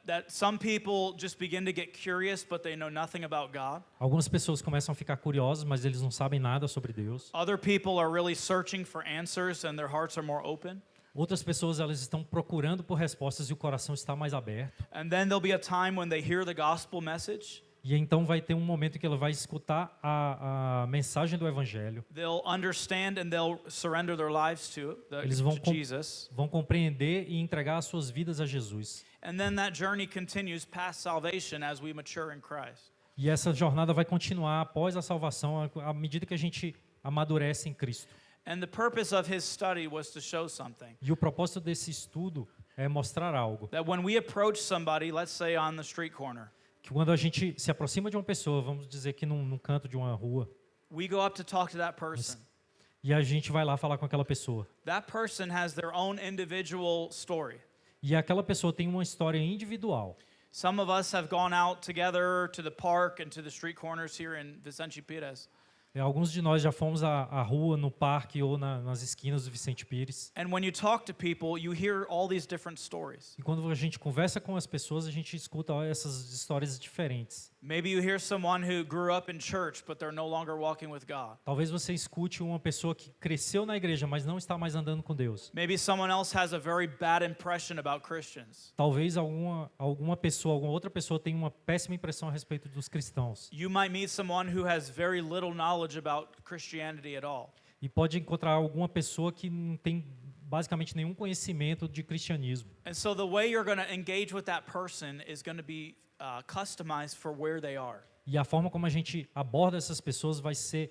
That some people just begin to get curious, but they know nothing about God. Algumas pessoas começam a ficar curiosas, mas eles não sabem nada sobre Deus. Other people are really searching for answers, and their hearts are more open. Outras pessoas elas estão procurando por respostas e o coração está mais aberto. And then there'll be a time when they hear the gospel message. E então vai ter um momento em que ela vai escutar a mensagem do evangelho. They'll understand and they'll surrender their lives to Eles vão Jesus. vão compreender e entregar as suas vidas a Jesus. And then that journey continues past salvation as we mature in Christ. E essa jornada vai continuar após a salvação, à medida que a gente amadurece em Cristo. And the purpose of his study was to show something. E o propósito desse estudo é mostrar algo. That when we approach somebody, let's say on the street corner, Que quando a gente se aproxima de uma pessoa, vamos dizer que num canto de uma rua, we go up to talk to that person. e a gente vai lá falar com aquela pessoa. That person has their own individual story. E aquela pessoa tem uma história individual. Some of us have gone out together to the park and to the street corners here in Vicente Pires. Alguns de nós já fomos à rua, no parque ou nas esquinas do Vicente Pires. And when you talk to people, you hear all these different stories. E quando a gente conversa com as pessoas, a gente escuta essas histórias diferentes. Maybe you hear someone who grew up in church, but they're no longer walking with God. Talvez você escute uma pessoa que cresceu na igreja, mas não está mais andando com Deus. Maybe someone else has a very bad impression about Christians. Talvez alguma outra pessoa tenha uma péssima impressão a respeito dos cristãos. You might meet someone who has very little knowledge about Christianity at all. E pode encontrar alguma pessoa que não tem basicamente nenhum conhecimento de cristianismo. And so the way you're going to engage with that person is going to be customized for where they are. E a forma como a gente aborda essas pessoas vai ser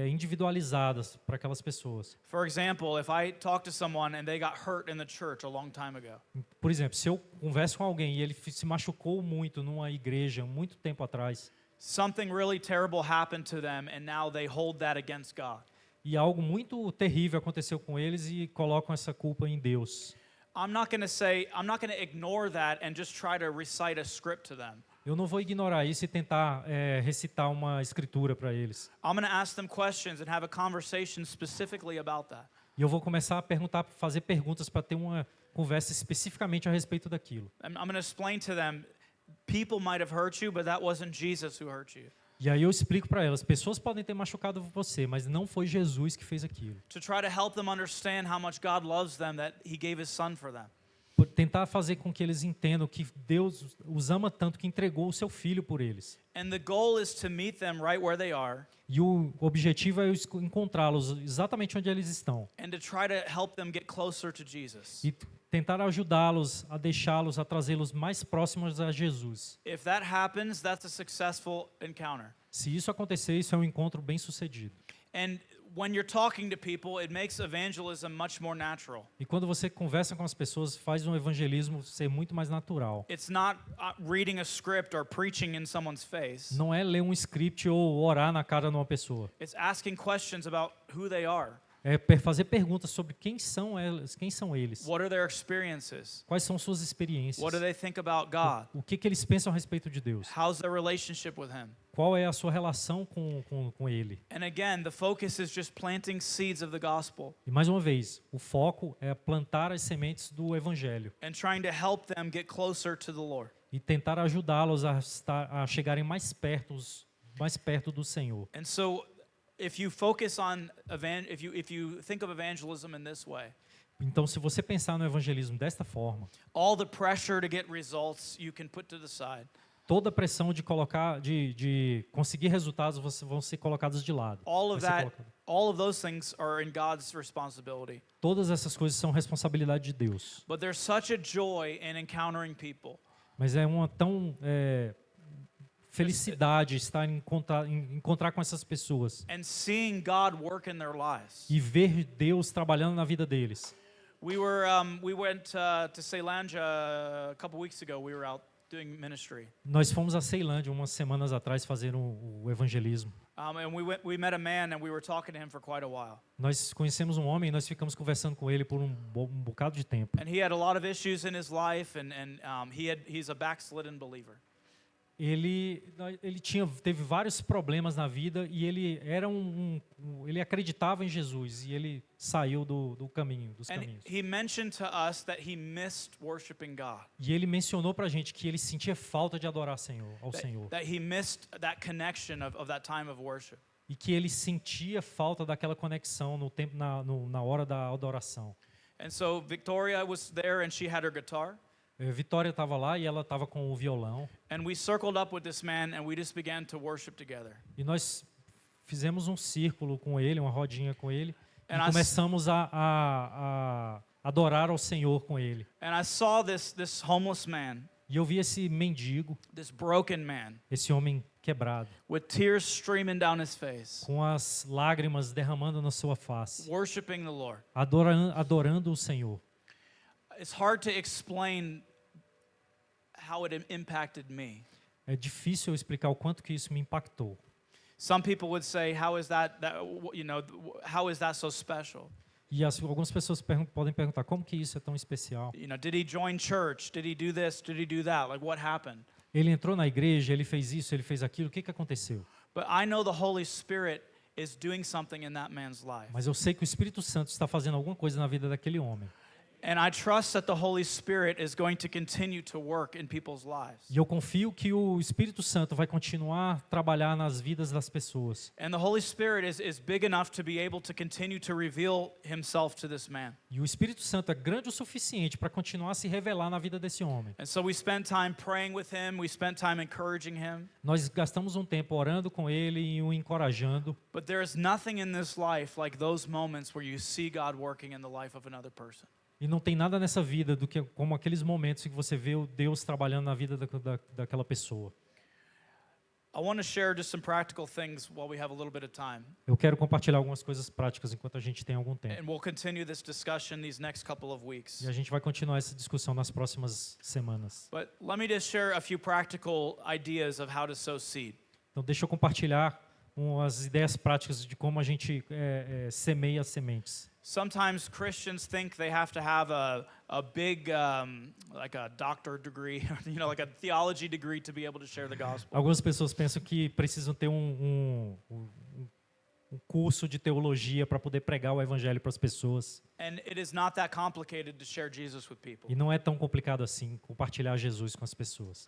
individualizadas para aquelas pessoas. For example, if I talk to someone and they got hurt in the church a long time ago, Por exemplo, se eu converso com alguém e ele se machucou muito numa igreja muito tempo atrás, something really terrible happened to them and now they hold that against God. e algo muito terrível aconteceu com eles e colocam essa culpa em Deus. I'm not going to ignore that and just try to recite a script to them. Eu não vou ignorar isso e tentar recitar uma escritura para eles. I'm going to ask them questions and have a conversation specifically about that. E eu vou começar a fazer perguntas para ter uma conversa especificamente a respeito daquilo. I'm going to explain to them, people might have hurt you, but that wasn't Jesus who hurt you. E aí eu explico para elas, pessoas podem ter machucado você, mas não foi Jesus que fez aquilo. To try to help them understand how much God loves them, that he gave his son for them. Por tentar fazer com que eles entendam que Deus os ama tanto que entregou o seu filho por eles. And the goal is to meet them right where they are E o objetivo é encontrá-los exatamente onde eles estão. and to try to help them get closer to Jesus. E tentar ajudá-los, a trazê-los mais próximos a Jesus. If that happens, that's a successful encounter. Se isso acontecer, isso é um encontro bem sucedido. And when you're talking to people, it makes evangelism much more natural. E quando você conversa com as pessoas, faz um evangelismo ser muito mais natural. It's not reading a script or preaching in someone's face. Não é ler um script ou orar na cara de uma pessoa. It's asking questions about who they are. fazer perguntas sobre quem são eles, What are their experiences? quais são suas experiências, What do they think about God? o que eles pensam a respeito de Deus, How's their relationship with Him? qual é a sua relação com Ele. And again, the focus is just planting seeds of the gospel E mais uma vez, o foco é plantar as sementes do Evangelho and trying to help them get closer to the Lord. e tentar ajudá-los a chegarem mais perto do Senhor. And so, if you focus on if you think of evangelism in this way, Então, se você pensar no evangelismo desta forma, all the pressure to get results you can put to the side. toda a pressão de conseguir resultados vão ser colocadas de lado. All of Vai ser that, colocado. all of those things are in God's responsibility. Todas essas coisas são responsabilidade de Deus. But there's such a joy in encountering people. Mas é uma felicidade estar em encontrar com essas pessoas And seeing God work in their lives. e ver Deus trabalhando na vida deles. We went to Ceilândia a couple weeks ago. We were out doing ministry, Nós fomos a Ceilândia umas semanas atrás fazer o evangelismo. and we met a man, and we were talking to him for quite a while. Nós conhecemos um homem e nós ficamos conversando com ele por um bocado de tempo. And he had a lot of issues in his life, and he's a backslidden believer. Ele teve vários problemas na vida e ele era ele acreditava em Jesus e ele saiu dos And caminhos. he mentioned to us that he missed worshiping God. E ele mencionou pra gente que ele sentia falta de adorar ao Senhor That he missed that connection of that time of worship. e que ele sentia falta daquela conexão no tempo na hora da adoração. And so Victoria was there, and she had her guitar. Vitória estava lá e ela estava com o violão And we circled up with this man, and we just began to worship together. e nós fizemos um círculo com ele, uma rodinha com ele e And começamos a adorar ao Senhor com ele. And I saw this homeless man, E eu vi esse mendigo, this broken man, esse homem quebrado, with tears streaming down his face, com as lágrimas derramando na sua face, worshiping the Lord. adorando o Senhor. It's hard to explain how it impacted me. É difícil eu explicar o quanto que isso me impactou. Some people would say, how is that how is that so special? E algumas pessoas podem perguntar, como que isso é tão especial? Did he join church? Did he do this? Did he do that? Like, what happened? Ele entrou na igreja, ele fez isso, ele fez aquilo, o que aconteceu? But I know the Holy Spirit is doing something in that man's life. Mas eu sei que o Espírito Santo está fazendo alguma coisa na vida daquele homem. And I trust that the Holy Spirit is going to continue to work in people's lives. E eu confio que o Espírito Santo vai continuar a trabalhar nas vidas das pessoas. And the Holy Spirit is big enough to be able to continue to reveal himself to this man. E o Espírito Santo é grande o suficiente para continuar a se revelar na vida desse homem. And so we spent time praying with him, we spent time encouraging him. Nós gastamos um tempo orando com ele e o encorajando. But there is nothing in this life like those moments where you see God working in the life of another person. E não tem nada nessa vida do que como aqueles momentos em que você vê o Deus trabalhando na vida daquela pessoa. I want to share just some practical things while we have a little bit of time. Eu quero compartilhar algumas coisas práticas enquanto a gente tem algum tempo. And we'll continue this discussion these next couple of weeks. E a gente vai continuar essa discussão nas próximas semanas. But let me just share a few practical ideas of how to sow seed. Então deixa eu compartilhar umas ideias práticas de como a gente semeia as sementes. Sometimes Christians think they have to have a big, like a doctor degree, like a theology degree to be able to share the gospel. Algumas pessoas pensam que precisam ter um curso de teologia para poder pregar o evangelho para as pessoas. And it is not that complicated to share Jesus with people. E não é tão complicado assim compartilhar Jesus com as pessoas.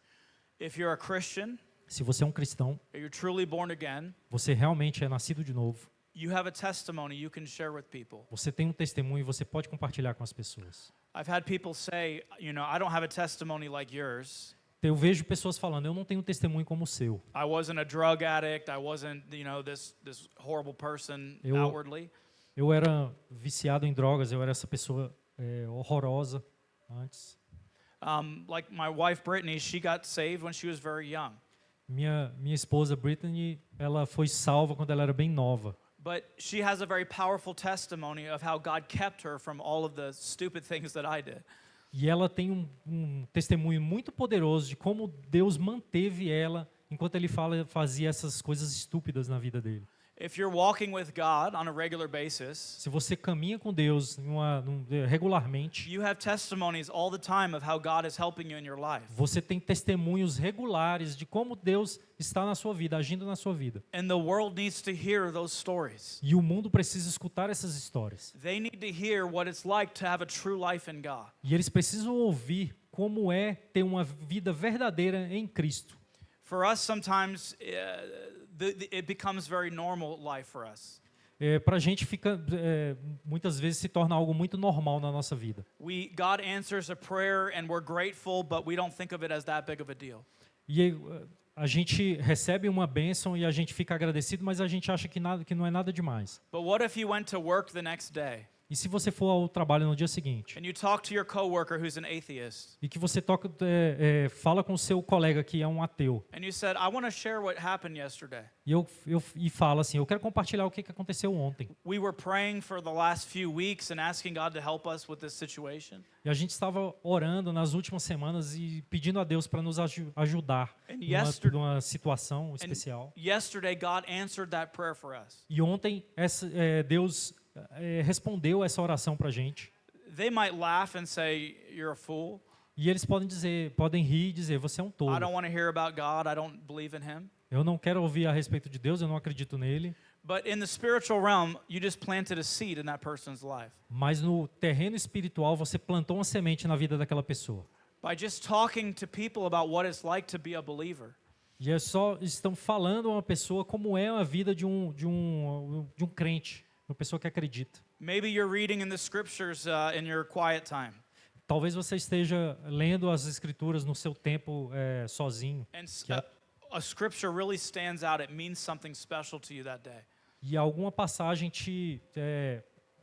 If you're a Christian, Se você é um cristão, you're truly born again, você realmente é nascido de novo, you have a testimony you can share with people. você tem um testemunho e você pode compartilhar com as pessoas. I've had people say, I don't have a testimony like yours. Eu vejo pessoas falando, eu não tenho um testemunho como o seu. I wasn't a drug addict. I wasn't, this horrible person outwardly. Eu era viciado em drogas, eu era essa pessoa horrorosa antes. Like my wife Brittany, she got saved when she was very young. Minha esposa Brittany, ela foi salva quando ela era bem nova. But she has a very powerful testimony of how God kept her from all of the stupid things that I did. E ela tem um testemunho muito poderoso de como Deus manteve ela enquanto ele fazia essas coisas estúpidas na vida dele. If you're walking with God on a regular basis, Se você caminha com Deus regularmente, you have testimonies all the time of how God is helping you in your life. você tem testemunhos regulares de como Deus está na sua vida, agindo na sua vida. And the world needs to hear those stories. E o mundo precisa escutar essas histórias. They need to hear what it's like to have a true life in God. E eles precisam ouvir como é ter uma vida verdadeira em Cristo. For us, sometimes it becomes very normal life for us. Para a gente muitas vezes se torna algo muito normal na nossa vida. God answers a prayer and we're grateful, but we don't think of it as that big of a deal. E a gente recebe uma bênção e a gente fica agradecido, mas a gente acha que não é nada demais. But what if you went to work the next day E se você for ao trabalho no dia seguinte and you talk to your coworker who's an atheist e que você fala com o seu colega que é um ateu and you said, "I want to share what happened yesterday. e fala assim, eu quero compartilhar o que aconteceu ontem. We were praying for the last few weeks and asking God to help us with this situation. E a gente estava orando nas últimas semanas e pedindo a Deus para nos ajudar numa situação especial. Yesterday, God answered that prayer for us." E ontem Deus respondeu essa oração para a gente. They might laugh and say, "You're a fool. E eles podem rir e dizer, você é um I tolo. don't want to hear about God. I don't believe in Him." Eu não quero ouvir a respeito de Deus, eu não acredito nele. But in the spiritual realm, you just planted a seed in that person's life. Mas no terreno espiritual, você plantou uma semente na vida daquela pessoa. By just talking to people about what it's like to be a believer. E estão falando a uma pessoa como é a vida de um crente, uma pessoa que acredita. Maybe you're reading in the scriptures in your quiet time. Talvez você esteja lendo as escrituras no seu tempo sozinho. And a scripture really stands out. It means something special to you that day. E alguma passagem te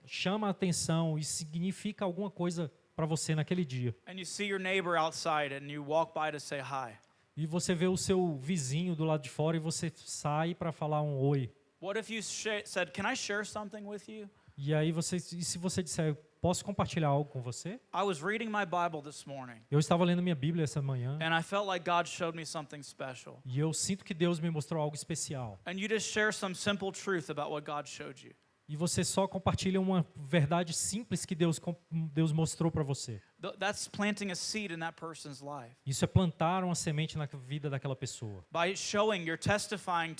chama a atenção e significa alguma coisa para você naquele dia. And you see your neighbor outside and you walk by to say hi. E você vê o seu vizinho do lado de fora e você sai para falar um oi. What if you said, "Can I share something with you?" E aí se você disser, posso compartilhar algo com você? I was reading my Bible this morning Eu estava lendo minha Bíblia essa manhã and I felt like God showed me something special. e eu sinto que Deus me mostrou algo especial. And you just share some simple truth about what God showed you. E você só compartilha uma verdade simples que Deus mostrou para você. That's planting a seed in that person's life. Isso é plantar uma semente na vida daquela pessoa. By showing, you're testifying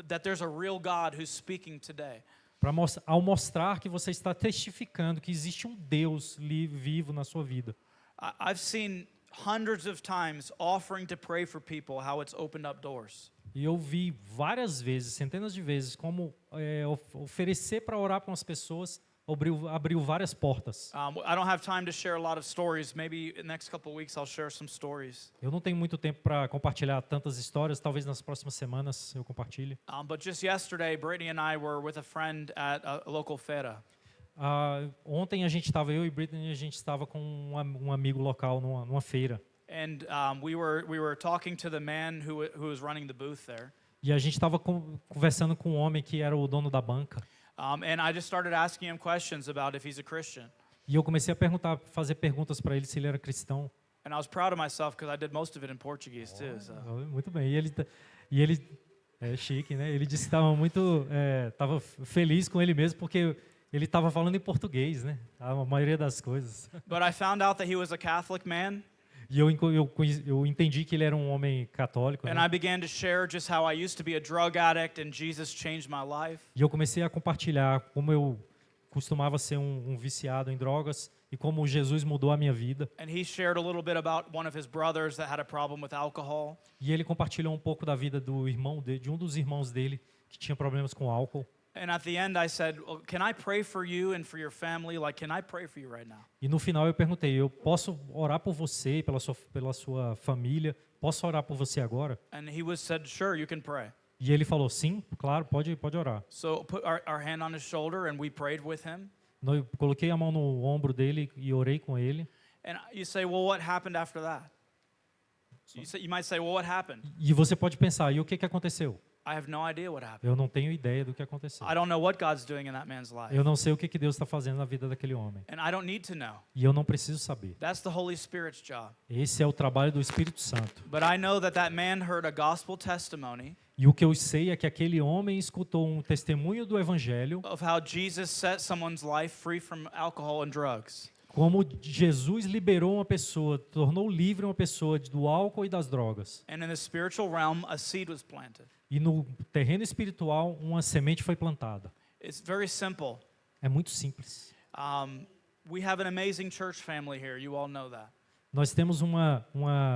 that there's a real God who's speaking today. Ao mostrar que você está testificando que existe um Deus vivo na sua vida. I've seen hundreds of times offering to pray for people, how it's opened up doors. E eu vi várias vezes, centenas de vezes, como oferecer para orar para as pessoas abriu várias portas. I don't have time to share a lot of stories. Maybe in the next couple of weeks I'll share some stories. Eu não tenho muito tempo para compartilhar tantas histórias, talvez nas próximas semanas eu compartilhe. But just yesterday, Brittany and I were with a friend at a local feira. Ontem eu e Brittany, a gente estava com um amigo local numa feira. And we were talking to the man who was running the booth there. E a gente estava conversando com um homem que era o dono da banca. And I just started asking him questions about if he's a Christian. E eu comecei a fazer perguntas para ele se ele era cristão. And I was proud of myself because I did most of it in Portuguese too. So. Muito bem. E ele é chique, né? Ele disse que estava feliz com ele mesmo porque ele estava falando em português, né? A maioria das coisas. But I found out that he was a Catholic man. E eu entendi que ele era um homem católico. And Né? I began to share just how I used to be a drug addict and Jesus changed my life. E eu comecei a compartilhar como eu costumava ser um viciado em drogas e como Jesus mudou a minha vida. And he shared a little bit about one of his brothers that had a problem with alcohol. E ele compartilhou um pouco da vida de um dos irmãos dele que tinha problemas com álcool. And at the end I said, well, "Can I pray for you and for your family? Like, can I pray for you right now?" E no final eu perguntei, eu posso orar por você e pela sua família? Posso orar por você agora? And he said, "Sure, you can pray." E ele falou, sim, claro, pode orar. So put our hand on his shoulder and we prayed with him. Eu coloquei a mão no ombro dele e orei com ele. And you say, "Well, what happened after that?" You might say, "Well, what happened?" E você pode pensar, e o que aconteceu? I have no idea what happened. Eu não tenho ideia do que aconteceu. I don't know what God's doing in that man's life. Eu não sei o que Deus está fazendo na vida daquele homem. And I don't need to know. E eu não preciso saber. That's the Holy Spirit's job. Esse é o trabalho do Espírito Santo. But I know that that man heard a gospel testimony E o que eu sei é que aquele homem escutou um testemunho do Evangelho, of how Jesus set someone's life free from alcohol and drugs. como Jesus liberou uma pessoa, tornou livre uma pessoa do álcool e das drogas. And in the spiritual realm, a seed was planted. E no terreno espiritual, uma semente foi plantada. It's very simple. É muito simples. We have an amazing church family here. You all know that. Nós temos uma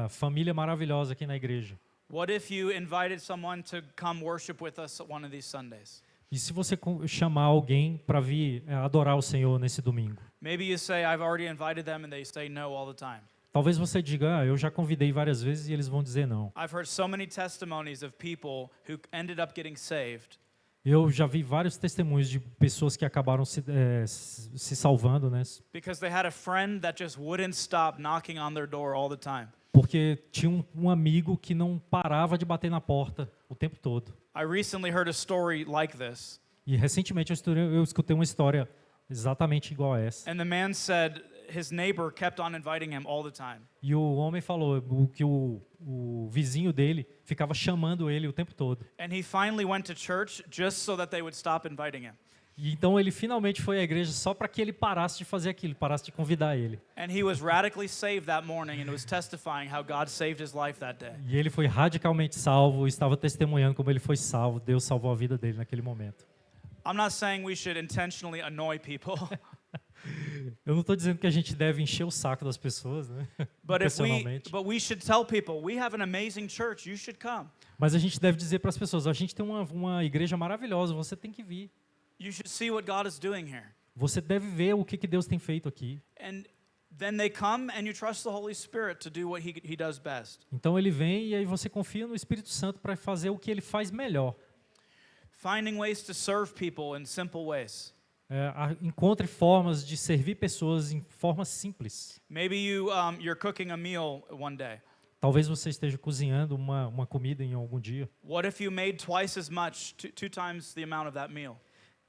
família maravilhosa aqui na igreja. What if you invited someone to come worship with us one of these Sundays? E se você chamar alguém para vir adorar o Senhor nesse domingo? Maybe you say, I've already invited them, and they say no all the time. Talvez você diga, eu já convidei várias vezes e eles vão dizer não. I've heard so many testimonies of people who ended up getting saved Eu já vi vários testemunhos de pessoas que acabaram se salvando, né? because they had a friend that just wouldn't stop knocking on their door all the time. Porque tinha um amigo que não parava de bater na porta o tempo todo. I recently heard a story like this, E recentemente eu escutei uma história exatamente igual a essa. and the man said his neighbor kept on inviting him all the time. E o homem falou que o vizinho dele ficava chamando ele o tempo todo. And he finally went to church just so that they would stop inviting him. E então ele finalmente foi à igreja só para que ele parasse de fazer aquilo, parasse de convidar ele. And he was radically saved that morning and was testifying how God saved his life that day. E ele foi radicalmente salvo, estava testemunhando como ele foi salvo. Deus salvou a vida dele naquele momento. I'm not saying we should intentionally annoy people, Eu não estou dizendo que a gente deve encher o saco das pessoas, né? Intencionalmente. but we should tell people, we have an amazing church, you should come. Mas a gente deve dizer para as pessoas, a gente tem uma igreja maravilhosa, você tem que vir. You should see what God is doing here. Você deve ver o que Deus tem feito aqui. And then they come and you trust the Holy Spirit to do what he does best. Então ele vem e aí você confia no Espírito Santo para fazer o que ele faz melhor. Finding ways to serve people in simple ways. Encontre formas de servir pessoas em formas simples. Maybe you're cooking a meal one day. Talvez você esteja cozinhando uma comida em algum dia. What if you made twice as much, two times the amount of that meal?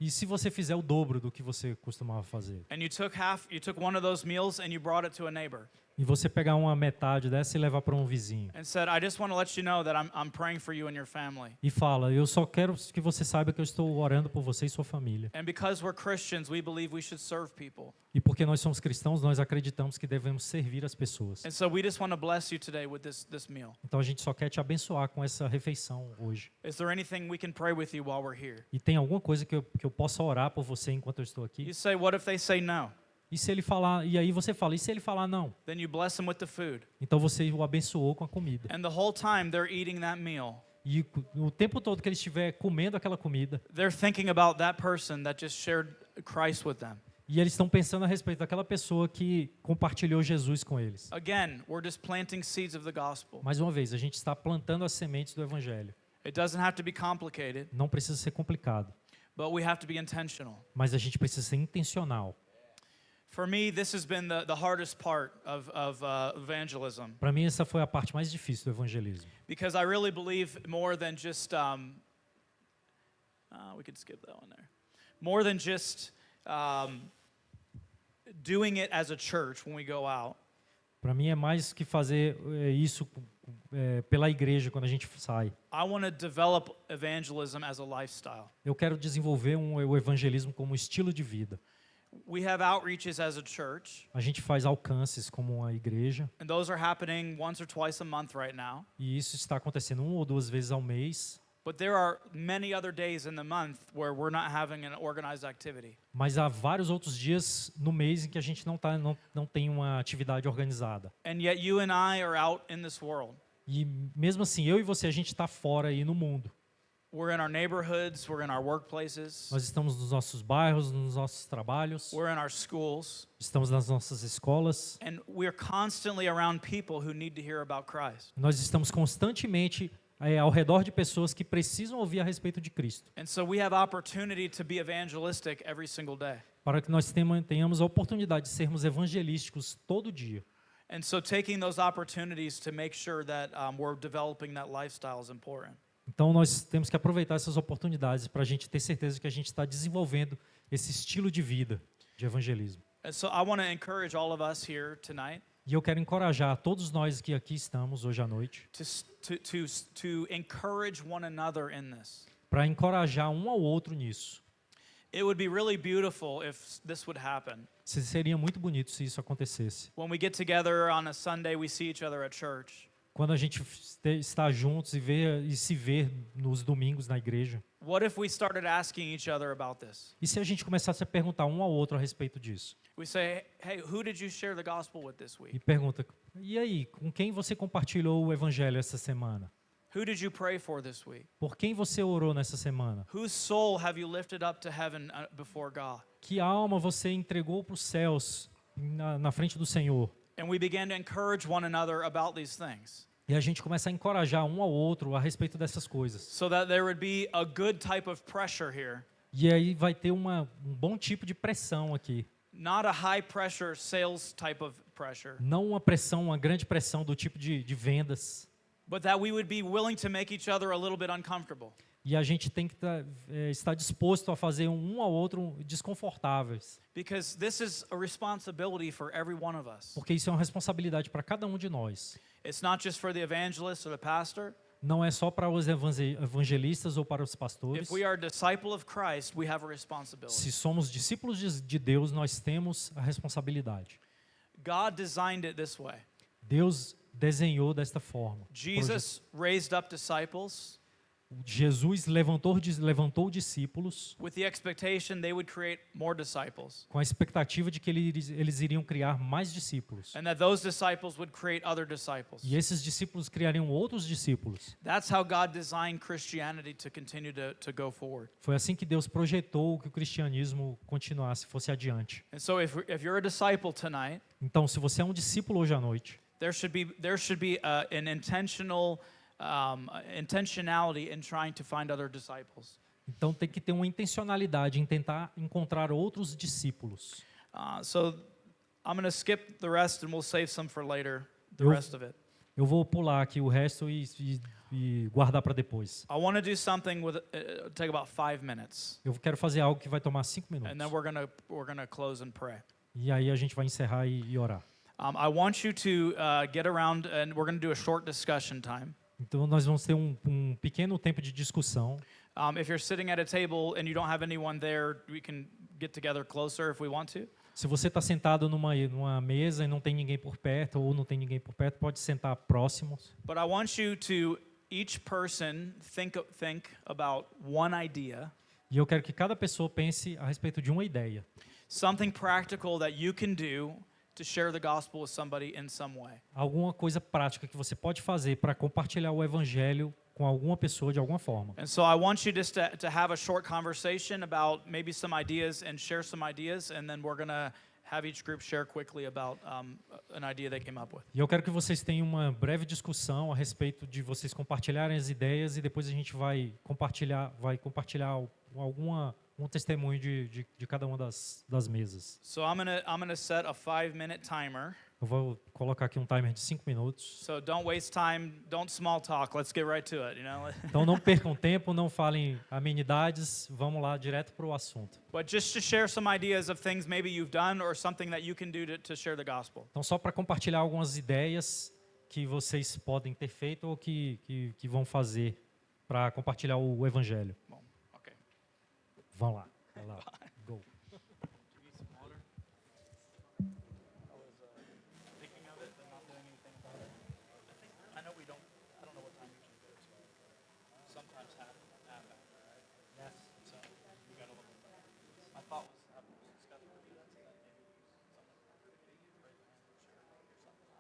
E se você fizer o dobro do que você costumava fazer? And you took one of those meals and you brought it to a neighbor. E você pegar uma metade dessa e levar para um vizinho. And said, I just want to let you know that I'm praying for you and your family. E fala, eu só quero que você saiba que eu estou orando por você e sua família. And because we're Christians, we believe we should serve people. E porque nós somos cristãos, nós acreditamos que devemos servir as pessoas. And so we just want to bless you today with this meal. Então a gente só quer te abençoar com essa refeição hoje. Is there anything we can pray with you while we're here? E tem alguma coisa que eu possa orar por você enquanto eu estou aqui? You say, what if they say no? E se ele falar, e aí você fala, e se ele falar não? Then you bless them with the food. Então você o abençoou com a comida. And the whole time they're eating that meal, E o tempo todo que ele estiver comendo aquela comida, they're thinking about that person that just shared Christ with them. e eles estão pensando a respeito daquela pessoa que compartilhou Jesus com eles. Again, we're just planting seeds of the gospel. Mais uma vez, a gente está plantando as sementes do evangelho. It doesn't have to be complicated, Não precisa ser complicado, but we have to be intentional. mas a gente precisa ser intencional. For me, this has been the hardest part of evangelism, Para mim, essa foi a parte mais difícil do evangelismo. because I really believe more than just, we could skip that one there. More than just doing it as a church when we go out. Para mim é mais que fazer isso pela igreja quando a gente sai. I want to develop evangelism as a lifestyle. Eu quero desenvolver o evangelismo como estilo de vida. We have outreaches as a church, A gente faz alcances como uma igreja, and those are happening once or twice a month right now. e isso está acontecendo 1 ou 2 vezes ao mês. But there are many other days in the month where we're not having an organized activity. Mas há vários outros dias no mês em que a gente não tem uma atividade organizada. And yet you and I are out in this world. E mesmo assim, eu e você, a gente está fora aí no mundo. We're in our neighborhoods, we're in our workplaces, Nós estamos nos nossos bairros, nos nossos trabalhos, we're in our schools, estamos nas nossas escolas. and we're constantly around people who need to hear about Christ. Nós estamos constantemente ao redor de pessoas que precisam ouvir a respeito de Cristo, And so we have opportunity to be evangelistic every single day. para que nós tenhamos a oportunidade de sermos evangelísticos todo dia. And so taking those opportunities to make sure that we're developing that lifestyle is important. Então, nós temos que aproveitar essas oportunidades para a gente ter certeza que a gente está desenvolvendo esse estilo de vida de evangelismo. And so I want to encourage all of us here tonight E eu quero encorajar todos nós que aqui estamos hoje à noite to encourage one another in this. para encorajar um ao outro nisso. It would be really beautiful if this would happen. Seria muito bonito se isso acontecesse. When we get together on a Sunday, we see each other at church. Quando a gente está juntos e se vê nos domingos na igreja. What if we started asking each other about this? E se a gente começasse a perguntar um ao outro a respeito disso? We say, hey, who did you share the gospel with this E week? pergunta, e aí, com quem você compartilhou o evangelho essa semana? Who did you pray for this week? Por quem você orou nessa semana? Whose soul have you lifted up to heaven before God? Que alma você entregou para os céus na frente do Senhor? And we began to encourage one another about these things E a gente começa a encorajar um ao outro a respeito dessas coisas. so that there would be a good type of pressure here, E aí vai ter um bom tipo de pressão aqui. not a high pressure sales type of pressure, Não uma pressão, uma grande pressão do tipo de vendas. but that we would be willing to make each other a little bit uncomfortable. E a gente tem que estar disposto a fazer um ao outro desconfortáveis. Because this is a responsibility for every one of us. Porque isso é uma responsabilidade para cada um de nós. It's not just for the evangelist or the pastor. Não é só para os evangelistas ou para os pastores. If we are a disciple of Christ, we have a responsibility. Se somos discípulos de Deus, nós temos a responsabilidade. God designed it this way. Deus desenhou desta forma. Jesus raised up disciples Jesus levantou discípulos with the expectation they would create more disciples, com a expectativa de que eles iriam criar mais discípulos. and that those disciples would create other disciples. E esses discípulos criariam outros discípulos. That's how God designed Christianity to continue to go forward. Foi assim que Deus projetou que o cristianismo continuasse, fosse adiante. And so if you're a disciple tonight, Então, se você é um discípulo hoje à noite, there should be an intentionality in trying to find other disciples. então tem que ter uma intencionalidade em tentar encontrar outros discípulos. So I'm going to skip the rest and we'll save some for later, the Eu- rest of it. Eu vou pular aqui o resto e guardar para depois. I want to do something with take about 5 minutes, Eu quero fazer algo que vai tomar 5 and then minutos. we're gonna close and pray. E aí a gente vai encerrar e orar. I want you to get around, and we're going to do a short discussion time. Então nós vamos ter um pequeno tempo de discussão. If you're sitting at a table and you don't have anyone there, we can get together closer if we want to. Se você está sentado numa mesa e não tem ninguém por perto, ou não tem ninguém por perto, pode sentar próximos. But I want you to, each person, think about one idea, E eu quero que cada pessoa pense a respeito de uma ideia. something practical that you can do to share the gospel with somebody in some way. Alguma coisa prática que você pode fazer para compartilhar o evangelho com alguma pessoa de alguma forma. And so I want you just to have a short conversation about maybe some ideas and share some ideas, and then we're going to have each group share quickly about an idea they came up with. E eu quero que vocês tenham uma breve discussão a respeito de vocês compartilharem as ideias e depois a gente vai compartilhar um testemunho de cada uma das mesas. So I'm gonna set a 5-minute timer. Eu vou colocar aqui um timer de 5 minutos. So don't waste time, don't small talk. Let's get right to it, you know. Então não percam tempo, não falem amenidades, vamos lá direto para o assunto. But just to share some ideas of things maybe you've done or something that you can do to share the gospel. Então só para compartilhar algumas ideias que vocês podem ter feito ou que vão fazer para compartilhar o evangelho. Bom, okay. Vão lá. Vai lá. Go. I know we don't. I don't know what time usually goes. Sometimes half back. Yes. So we got a little. My thought was have discussed with you that, so that maybe something raise your hand and share or something.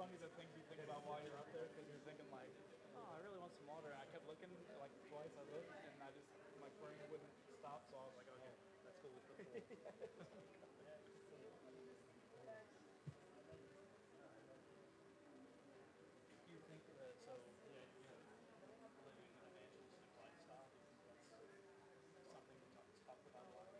funny the things you think about while you're up there because you're thinking like, oh, I really want some water. And I kept looking like twice I looked and I just my brain wouldn't stop, so I was like, okay, let's go with the pool. You think that so yeah, you know, living in an evangelistic lifestyle, do you think that's something that's talked about a lot?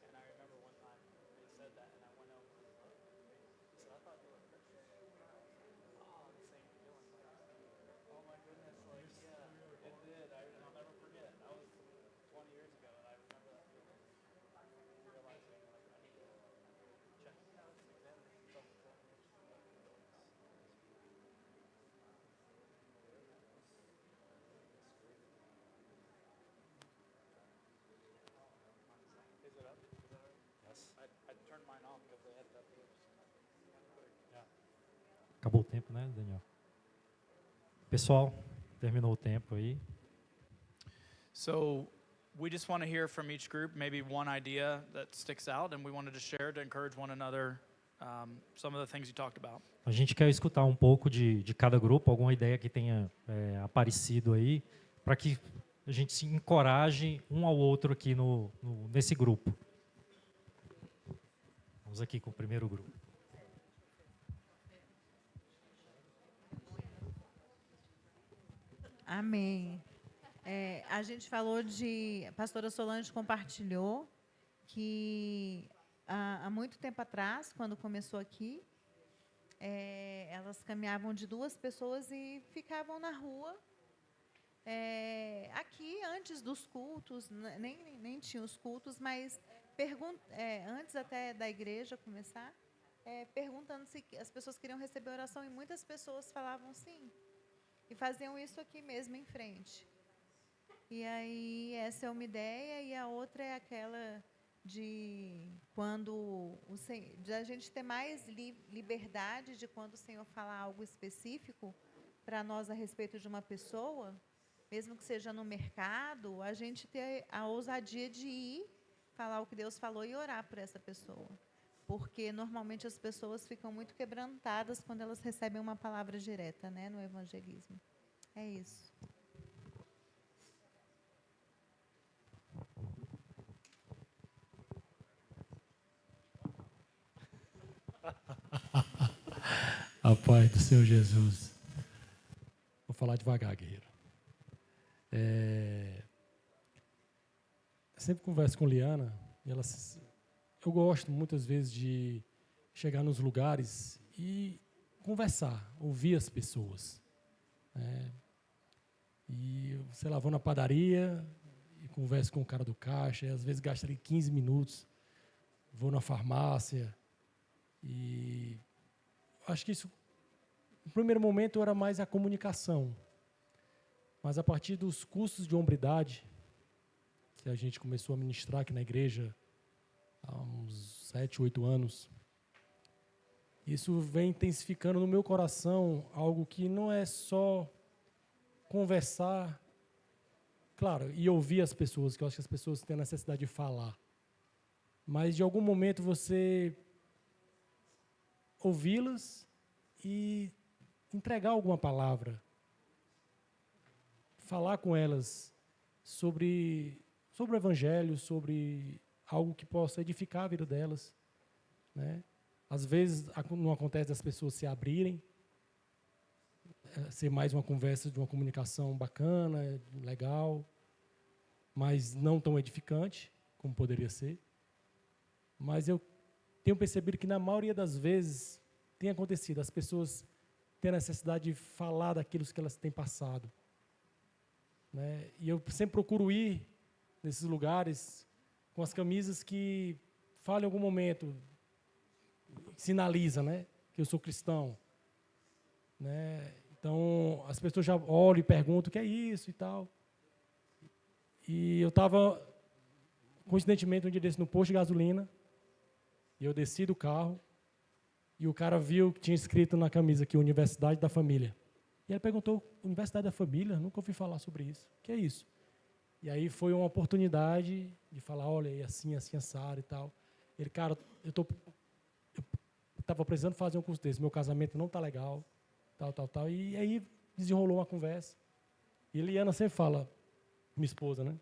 And I remember one time they said that, and I went over and looked. He said, I thought you were a Christian. Oh, the same feeling. Like, oh my goodness, like, yeah, it did. And I'll never forget. That was 20 years ago, and I remember that feeling. Realizing, like, I need to check examine self-examination. Is it up? Is that all right? Yes. I turned mine off because they had it up here. Acabou o tempo, né, Daniel? Pessoal, terminou o tempo aí. So we just want to hear from each group, maybe one idea that sticks out, and we wanted to share to encourage one another some of the things you talked about. A gente quer escutar um pouco de cada grupo, alguma ideia que tenha aparecido aí, para que a gente se encoraje um ao outro aqui nesse grupo. Vamos aqui com o primeiro grupo. Amém. A gente falou a pastora Solange compartilhou que há muito tempo atrás, quando começou aqui, elas caminhavam de 2 pessoas e ficavam na rua. Aqui, antes dos cultos, nem tinha os cultos, mas antes até da igreja começar, perguntando se as pessoas queriam receber oração, e muitas pessoas falavam sim. E faziam isso aqui mesmo, em frente. E aí, essa é uma ideia, e a outra é aquela de a gente ter mais liberdade de quando o Senhor falar algo específico para nós a respeito de uma pessoa, mesmo que seja no mercado, a gente ter a ousadia de ir, falar o que Deus falou e orar por essa pessoa. Porque, normalmente, as pessoas ficam muito quebrantadas quando elas recebem uma palavra direta, né, no evangelismo. É isso. A paz do Senhor Jesus. Vou falar devagar, guerreiro. Eu sempre converso com Liana, e eu gosto muitas vezes de chegar nos lugares e conversar, ouvir as pessoas. E, sei lá, vou na padaria e converso com o cara do caixa, e às vezes gasto ali 15 minutos, vou na farmácia, e acho que isso, no primeiro momento, era mais a comunicação. Mas a partir dos cursos de hombridade, que a gente começou a ministrar aqui na igreja há uns 7, 8 anos, isso vem intensificando no meu coração algo que não é só conversar, claro, e ouvir as pessoas, que eu acho que as pessoas têm a necessidade de falar. Mas, de algum momento, você ouvi-las e entregar alguma palavra, falar com elas sobre o Evangelho, sobre algo que possa edificar a vida delas, né? Às vezes não acontece das pessoas se abrirem, ser mais uma conversa de uma comunicação bacana, legal, mas não tão edificante como poderia ser. Mas eu tenho percebido que na maioria das vezes tem acontecido, as pessoas têm a necessidade de falar daquilo que elas têm passado, né? E eu sempre procuro ir nesses lugares com as camisas que falam em algum momento, sinaliza, né, que eu sou cristão, né? Então as pessoas já olham e perguntam o que é isso e tal. E eu estava, coincidentemente, um dia desse no posto de gasolina, e eu desci do carro, e o cara viu que tinha escrito na camisa aqui, Universidade da Família. E ele perguntou, Universidade da Família? Nunca ouvi falar sobre isso. O que é isso? E aí foi uma oportunidade de falar, olha, é assim, assado e tal. Ele, cara, eu estava precisando fazer um curso desse, meu casamento não está legal, tal. E aí desenrolou uma conversa. E Eliana sempre fala, minha esposa, né?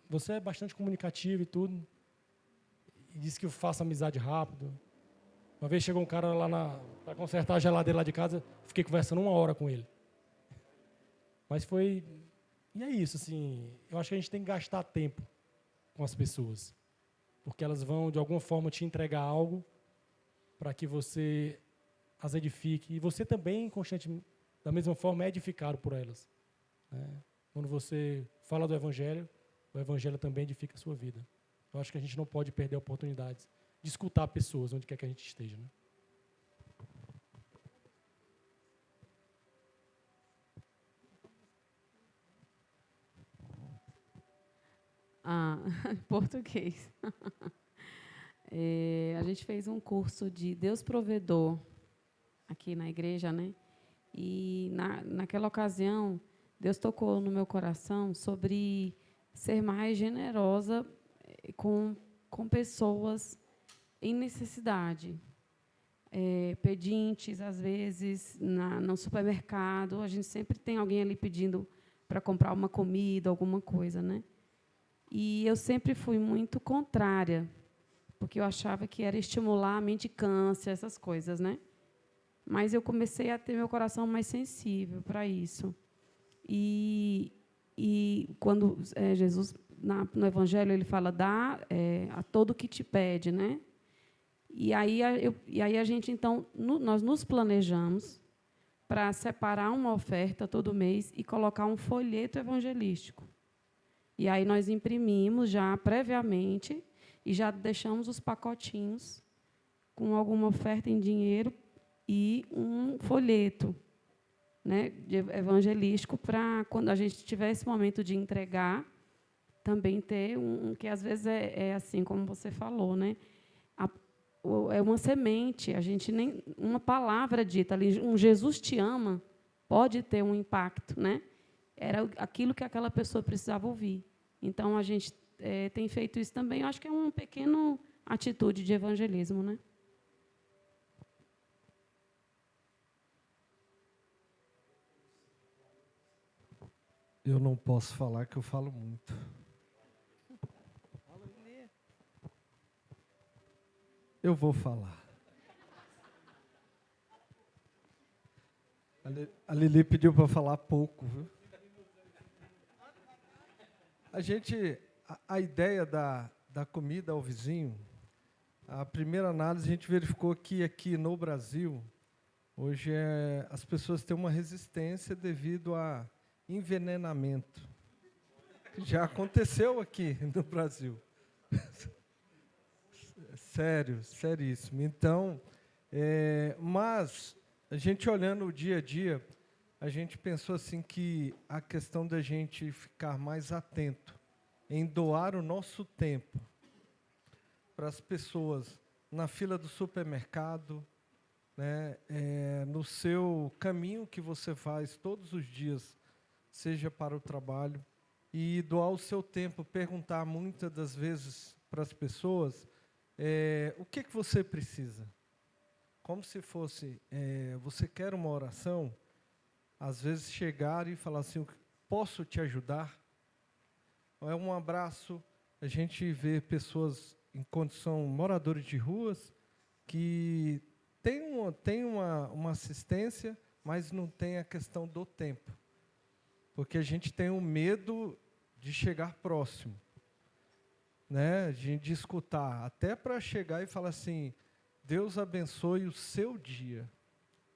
Você é bastante comunicativo e tudo. E disse que eu faço amizade rápido. Uma vez chegou um cara lá para consertar a geladeira lá de casa, fiquei conversando 1 hora com ele. Mas foi... E é isso, assim, eu acho que a gente tem que gastar tempo com as pessoas, porque elas vão, de alguma forma, te entregar algo para que você as edifique. E você também, constantemente, da mesma forma, é edificado por elas, né? Quando você fala do Evangelho, o Evangelho também edifica a sua vida. Eu acho que a gente não pode perder oportunidades de escutar pessoas onde quer que a gente esteja, né? Português. A gente fez um curso de Deus Provedor aqui na igreja, né? E naquela ocasião, Deus tocou no meu coração sobre ser mais generosa com pessoas em necessidade. Pedintes, às vezes, no supermercado, a gente sempre tem alguém ali pedindo para comprar uma comida, alguma coisa, né? E eu sempre fui muito contrária, porque eu achava que era estimular a mendicância, essas coisas, né? Mas eu comecei a ter meu coração mais sensível para isso. E quando Jesus, no Evangelho, ele fala, dá a todo que te pede, né? E aí a gente, então, nós nos planejamos para separar uma oferta todo mês e colocar um folheto evangelístico. E aí nós imprimimos já previamente e já deixamos os pacotinhos com alguma oferta em dinheiro e um folheto, né, evangelístico, para, quando a gente tiver esse momento de entregar, também ter que às vezes é assim como você falou, né? É uma semente, a gente nem uma palavra dita ali, um Jesus te ama, pode ter um impacto, né? Era aquilo que aquela pessoa precisava ouvir. Então a gente tem feito isso também. Eu acho que é uma pequena atitude de evangelismo, né? Eu não posso falar que eu falo muito. Eu vou falar. A Lili pediu para falar pouco, viu? A ideia da comida ao vizinho, a primeira análise a gente verificou que aqui no Brasil, hoje as pessoas têm uma resistência devido a envenenamento. Já aconteceu aqui no Brasil. Sério, seríssimo. Então, mas a gente olhando o dia a dia, a gente pensou assim que a questão da gente ficar mais atento em doar o nosso tempo para as pessoas na fila do supermercado, né, no seu caminho que você faz todos os dias, seja para o trabalho, e doar o seu tempo, perguntar muitas das vezes para as pessoas o que você precisa. Como se fosse, você quer uma oração, às vezes chegar e falar assim, posso te ajudar? É um abraço, a gente vê pessoas em condição, moradores de ruas, que tem uma assistência, mas não tem a questão do tempo. Porque a gente tem o medo de chegar próximo, né? De escutar, até para chegar e falar assim, Deus abençoe o seu dia.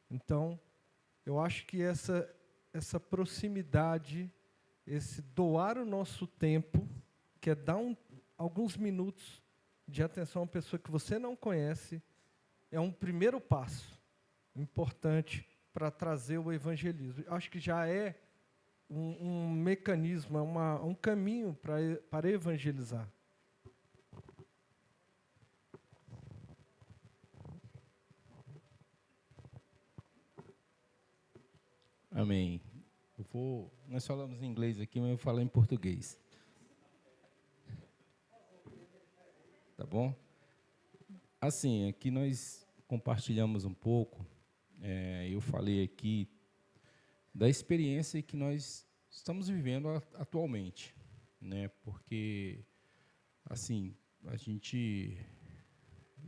Então, eu acho que essa proximidade, esse doar o nosso tempo, que é dar alguns minutos de atenção a uma pessoa que você não conhece, é um primeiro passo importante para trazer o evangelismo. Acho que já é um mecanismo, um caminho para evangelizar. Amém. Nós falamos em inglês aqui, mas eu vou falar em português. Tá bom? Assim, aqui nós compartilhamos um pouco, eu falei aqui da experiência que nós estamos vivendo atualmente, né? Porque, assim,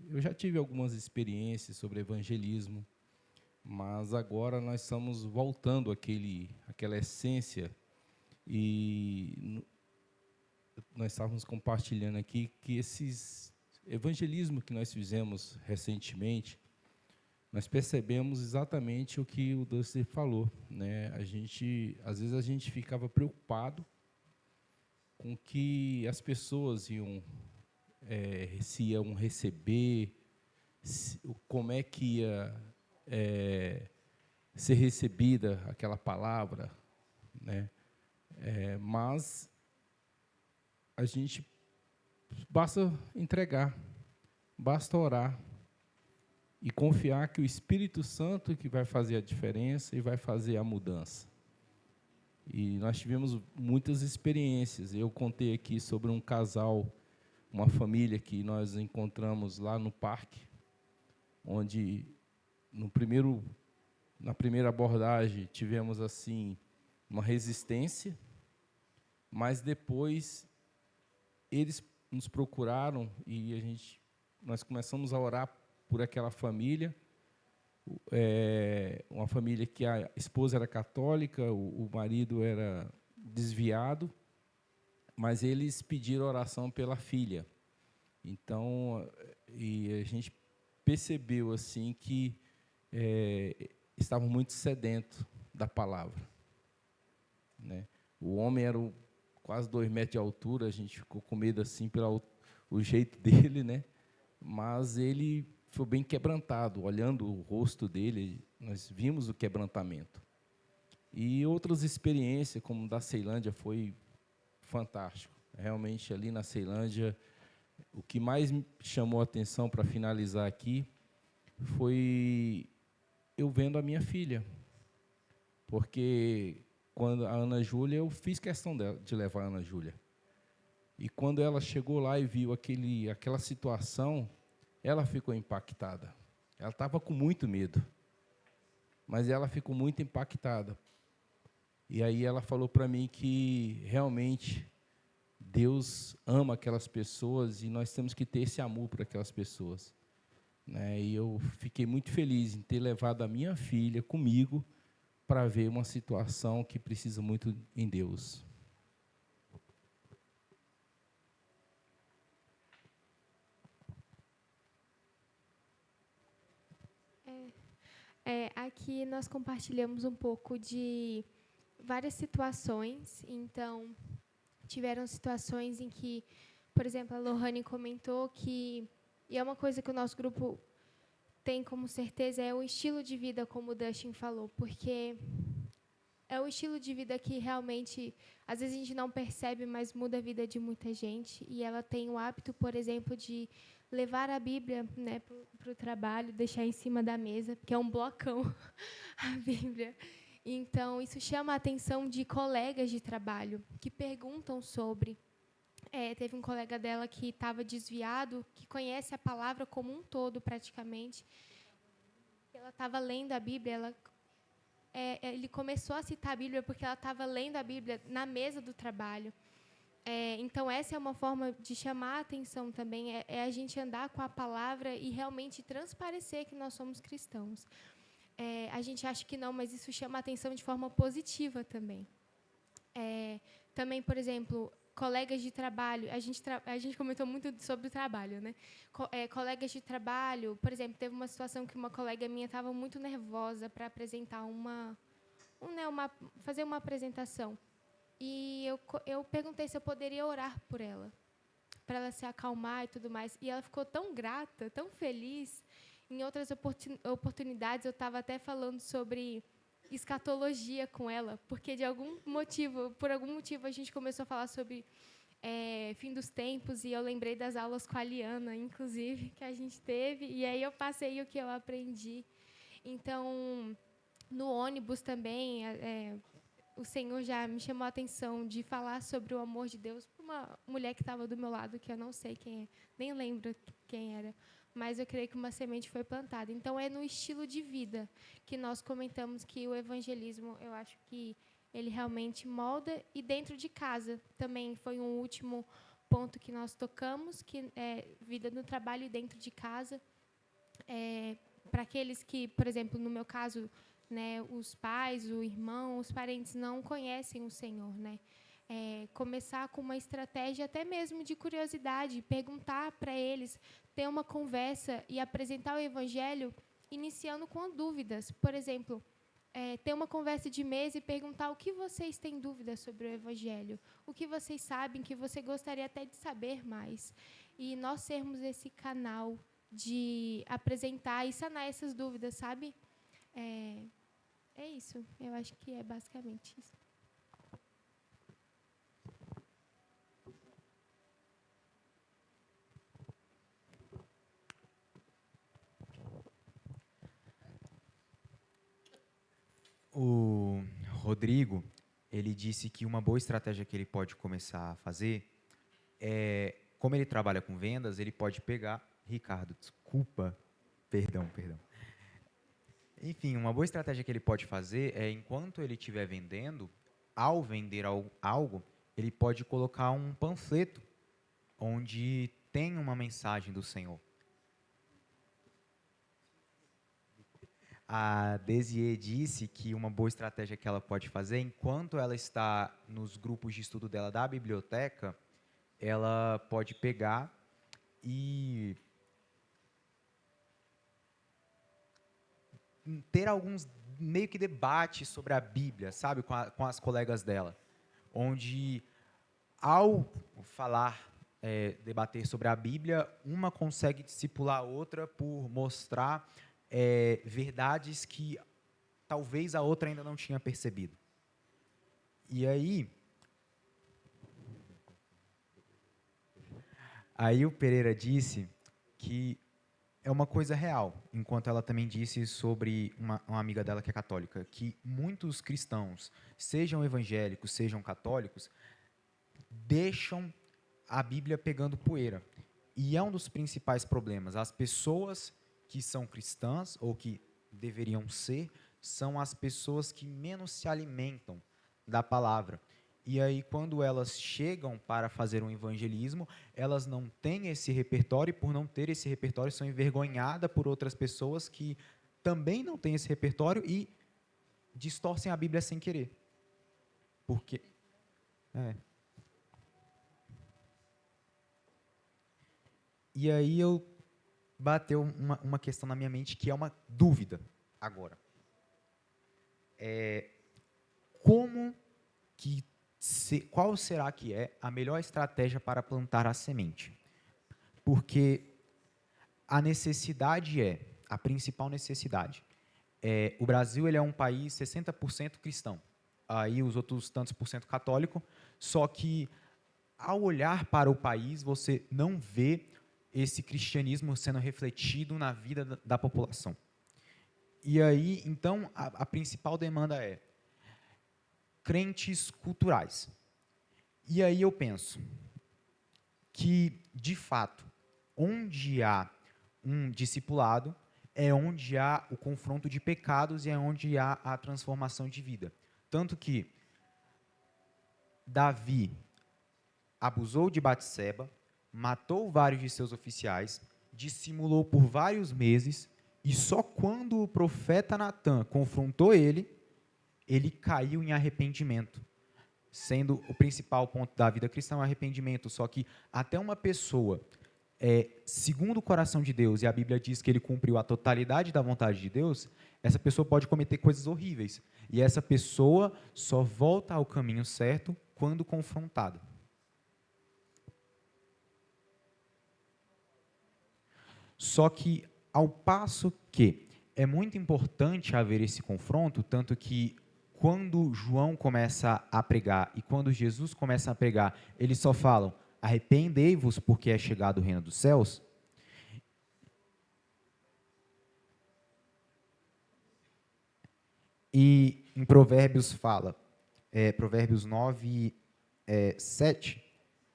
eu já tive algumas experiências sobre evangelismo, mas agora nós estamos voltando àquela essência, e nós estávamos compartilhando aqui que esses evangelismo que nós fizemos recentemente, nós percebemos exatamente o que o Dusty falou, né? Às vezes a gente ficava preocupado com que as pessoas se iam receber, como é que ia ser recebida aquela palavra, né? Mas a gente basta entregar, basta orar e confiar que o Espírito Santo que vai fazer a diferença e vai fazer a mudança. E nós tivemos muitas experiências. Eu contei aqui sobre um casal, uma família que nós encontramos lá no parque, onde na primeira abordagem tivemos assim uma resistência, mas depois eles nos procuraram e nós começamos a orar por aquela família, uma família que a esposa era católica, o marido era desviado, mas eles pediram oração pela filha. Então, e a gente percebeu assim que estavam muito sedentos da palavra, né? O homem era quase 2 metros de altura, a gente ficou com medo assim pelo o jeito dele, né? Mas ele foi bem quebrantado. Olhando o rosto dele, nós vimos o quebrantamento. E outras experiências, como da Ceilândia, foi fantástico. Realmente, ali na Ceilândia, o que mais me chamou a atenção, para finalizar aqui, foi eu vendo a minha filha. Porque quando a Ana Júlia, eu fiz questão de levar a Ana Júlia. E quando ela chegou lá e viu aquela situação, ela ficou impactada. Ela estava com muito medo, mas ela ficou muito impactada. E aí ela falou para mim que realmente Deus ama aquelas pessoas e nós temos que ter esse amor por aquelas pessoas, né? E eu fiquei muito feliz em ter levado a minha filha comigo para ver uma situação que precisa muito em Deus. Aqui nós compartilhamos um pouco de várias situações. Então, tiveram situações em que, por exemplo, a Lohane comentou que, e é uma coisa que o nosso grupo tem como certeza, é o estilo de vida, como o Dustin falou, porque é o estilo de vida que realmente, às vezes a gente não percebe, mas muda a vida de muita gente. E ela tem o hábito, por exemplo, de levar a Bíblia, né, para o trabalho, deixar em cima da mesa, porque é um blocão a Bíblia. Então, isso chama a atenção de colegas de trabalho que perguntam sobre. Teve um colega dela que estava desviado, que conhece a palavra como um todo, praticamente. Ela estava lendo a Bíblia, ele começou a citar a Bíblia porque ela estava lendo a Bíblia na mesa do trabalho. Então, essa é uma forma de chamar a atenção também, a gente andar com a palavra e realmente transparecer que nós somos cristãos. A gente acha que não, mas isso chama a atenção de forma positiva também. Também, por exemplo, colegas de trabalho, a gente comentou muito sobre o trabalho, né? Colegas de trabalho, por exemplo, teve uma situação que uma colega minha estava muito nervosa para apresentar fazer uma apresentação. E eu perguntei se eu poderia orar por ela, para ela se acalmar e tudo mais. E ela ficou tão grata, tão feliz. Em outras oportunidades, eu estava até falando sobre escatologia com ela, porque por algum motivo, a gente começou a falar sobre fim dos tempos, e eu lembrei das aulas com a Liana, inclusive, que a gente teve, e aí eu passei o que eu aprendi. Então, no ônibus também, o Senhor já me chamou a atenção de falar sobre o amor de Deus para uma mulher que estava do meu lado, que eu não sei quem é, nem lembro quem era, mas eu creio que uma semente foi plantada. Então, é no estilo de vida que nós comentamos que o evangelismo, eu acho que ele realmente molda, e dentro de casa também foi um último ponto que nós tocamos, que é vida no trabalho e dentro de casa. Para aqueles que, por exemplo, no meu caso, né, os pais, o irmão, os parentes não conhecem o Senhor, né? Começar com uma estratégia até mesmo de curiosidade, perguntar para eles, ter uma conversa e apresentar o Evangelho, iniciando com dúvidas. Por exemplo, ter uma conversa de mesa e perguntar o que vocês têm dúvidas sobre o Evangelho, o que vocês sabem, que você gostaria até de saber mais. E nós sermos esse canal de apresentar e sanar essas dúvidas, sabe? É isso. Eu acho que é basicamente isso. O Rodrigo, ele disse que uma boa estratégia que ele pode começar a fazer é, como ele trabalha com vendas, ele pode pegar... Ricardo, desculpa. Perdão. Enfim, uma boa estratégia que ele pode fazer é, enquanto ele estiver vendendo, ao vender algo, ele pode colocar um panfleto onde tem uma mensagem do Senhor. A Desier disse que uma boa estratégia que ela pode fazer, enquanto ela está nos grupos de estudo dela da biblioteca, ela pode pegar e ter alguns meio que debates sobre a Bíblia, sabe, com as colegas dela, onde, ao falar, debater sobre a Bíblia, uma consegue discipular a outra por mostrar verdades que talvez a outra ainda não tinha percebido. E aí o Pereira disse que é uma coisa real, enquanto ela também disse sobre uma amiga dela que é católica, que muitos cristãos, sejam evangélicos, sejam católicos, deixam a Bíblia pegando poeira. E é um dos principais problemas. As pessoas que são cristãs, ou que deveriam ser, são as pessoas que menos se alimentam da palavra. E aí, quando elas chegam para fazer um evangelismo, elas não têm esse repertório, e por não ter esse repertório, são envergonhadas por outras pessoas que também não têm esse repertório e distorcem a Bíblia sem querer. Porque... E aí bateu uma questão na minha mente que é uma dúvida agora. Qual será que é a melhor estratégia para plantar a semente? Porque a principal necessidade o Brasil ele é um país 60% cristão, aí os outros tantos por cento católico, só que ao olhar para o país você não vê esse cristianismo sendo refletido na vida da população. E aí, então, a principal demanda é crentes culturais. E aí eu penso que, de fato, onde há um discipulado, é onde há o confronto de pecados e é onde há a transformação de vida. Tanto que Davi abusou de Batseba, matou vários de seus oficiais, dissimulou por vários meses, e só quando o profeta Natã confrontou ele, ele caiu em arrependimento. Sendo o principal ponto da vida cristã o arrependimento. Só que até uma pessoa, segundo o coração de Deus, e a Bíblia diz que ele cumpriu a totalidade da vontade de Deus, essa pessoa pode cometer coisas horríveis. E essa pessoa só volta ao caminho certo quando confrontada. Só que, ao passo que é muito importante haver esse confronto, tanto que quando João começa a pregar e quando Jesus começa a pregar, eles só falam, arrependei-vos porque é chegado o reino dos céus. E em Provérbios fala, Provérbios 9, 7,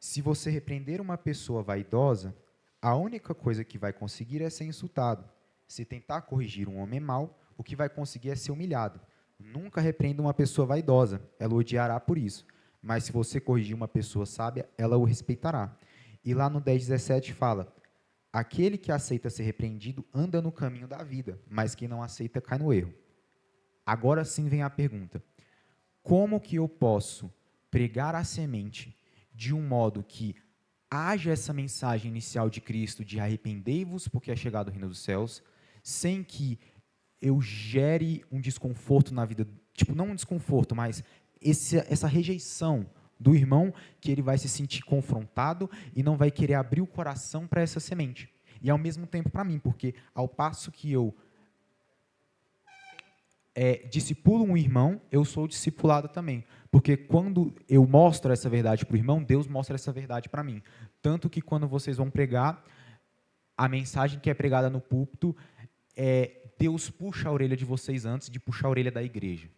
se você repreender uma pessoa vaidosa, a única coisa que vai conseguir é ser insultado. Se tentar corrigir um homem mau, o que vai conseguir é ser humilhado. Nunca repreenda uma pessoa vaidosa, ela o odiará por isso. Mas se você corrigir uma pessoa sábia, ela o respeitará. E lá no 10:17 fala, aquele que aceita ser repreendido anda no caminho da vida, mas quem não aceita cai no erro. Agora sim vem a pergunta, como que eu posso pregar a semente de um modo que haja essa mensagem inicial de Cristo de arrependei-vos porque é chegado o reino dos céus, sem que eu gere um desconforto na vida, tipo, não um desconforto, mas essa rejeição do irmão, que ele vai se sentir confrontado e não vai querer abrir o coração para essa semente. E ao mesmo tempo para mim, porque ao passo que eu discipulo um irmão, eu sou discipulado também. Porque quando eu mostro essa verdade para o irmão, Deus mostra essa verdade para mim. Tanto que quando vocês vão pregar, a mensagem que é pregada no púlpito, Deus puxa a orelha de vocês antes de puxar a orelha da igreja.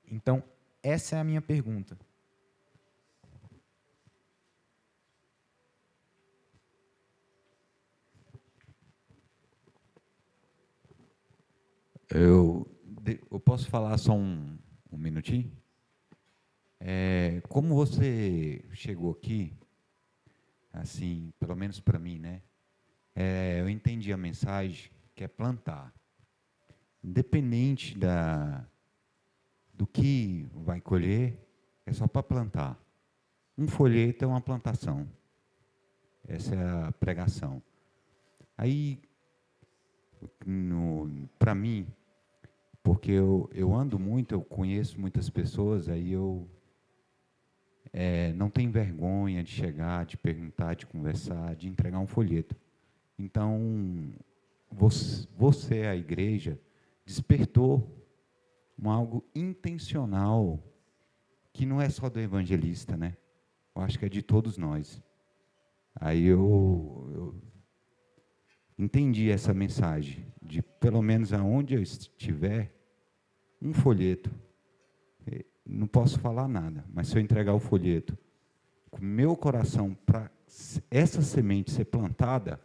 Então, essa é a minha pergunta. Eu posso falar só um minutinho? Como você chegou aqui, assim, pelo menos para mim, né? Eu entendi a mensagem que é plantar. Independente do que vai colher, é só para plantar. Um folheto é uma plantação. Essa é a pregação. Aí, para mim, porque eu ando muito, eu conheço muitas pessoas, aí eu não tenho vergonha de chegar, de perguntar, de conversar, de entregar um folheto. Então, você, a igreja, despertou algo intencional, que não é só do evangelista, né? Eu acho que é de todos nós. Aí eu entendi essa mensagem, de pelo menos aonde eu estiver, um folheto. Não posso falar nada, mas se eu entregar o folheto com meu coração para essa semente ser plantada,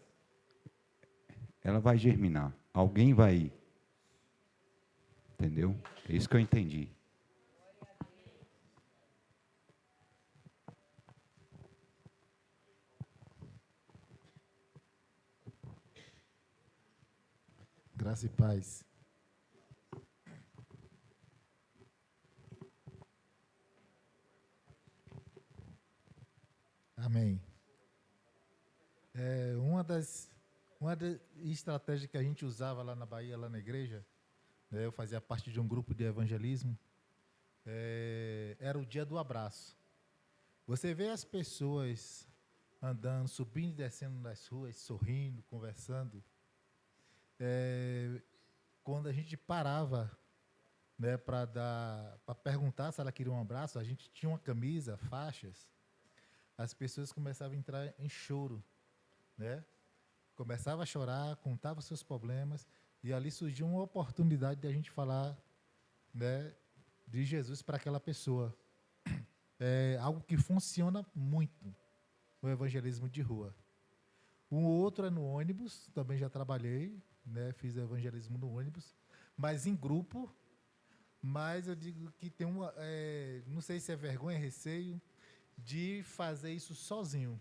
ela vai germinar. Alguém vai. Entendeu? É isso que eu entendi. Graça e paz. uma das estratégias que a gente usava lá na Bahia, lá na igreja, né, eu fazia parte de um grupo de evangelismo, era o dia do abraço. Você vê as pessoas andando, subindo e descendo nas ruas, sorrindo, conversando. Quando a gente parava, né, para perguntar se ela queria um abraço, a gente tinha uma camisa, faixas, as pessoas começavam a entrar em choro, né? Começava a chorar, contava seus problemas, e ali surgiu uma oportunidade de a gente falar, né, de Jesus para aquela pessoa. É algo que funciona muito, o evangelismo de rua. Um outro é no ônibus, também já trabalhei, né, fiz evangelismo no ônibus, mas em grupo. Mas eu digo que tem uma, não sei se é vergonha, receio, de fazer isso sozinho,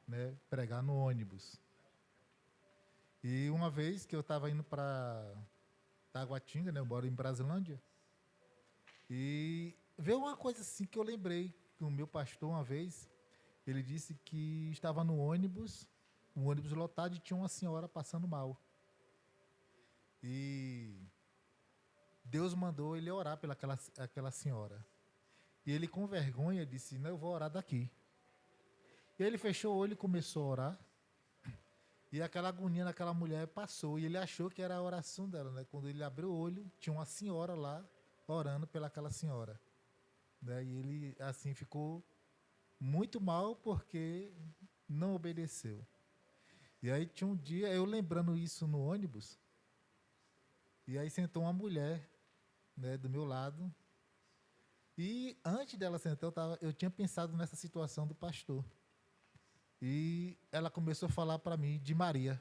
né, pregar no ônibus. E uma vez que eu estava indo para Taguatinga, né, eu moro em Brasilândia, e veio uma coisa assim que eu lembrei, que o meu pastor uma vez, ele disse que estava no ônibus, um ônibus lotado, e tinha uma senhora passando mal. E Deus mandou ele orar pela aquela senhora. E ele, com vergonha, disse, não, eu vou orar daqui. E ele fechou o olho e começou a orar. E aquela agonia daquela mulher passou. E ele achou que era a oração dela, né? Quando ele abriu o olho, tinha uma senhora lá orando pelaquela senhora. Né? E ele, assim, ficou muito mal porque não obedeceu. E aí tinha um dia, eu lembrando isso no ônibus, e aí sentou uma mulher, né, do meu lado. E antes dela sentar, eu tinha pensado nessa situação do pastor. E ela começou a falar para mim de Maria.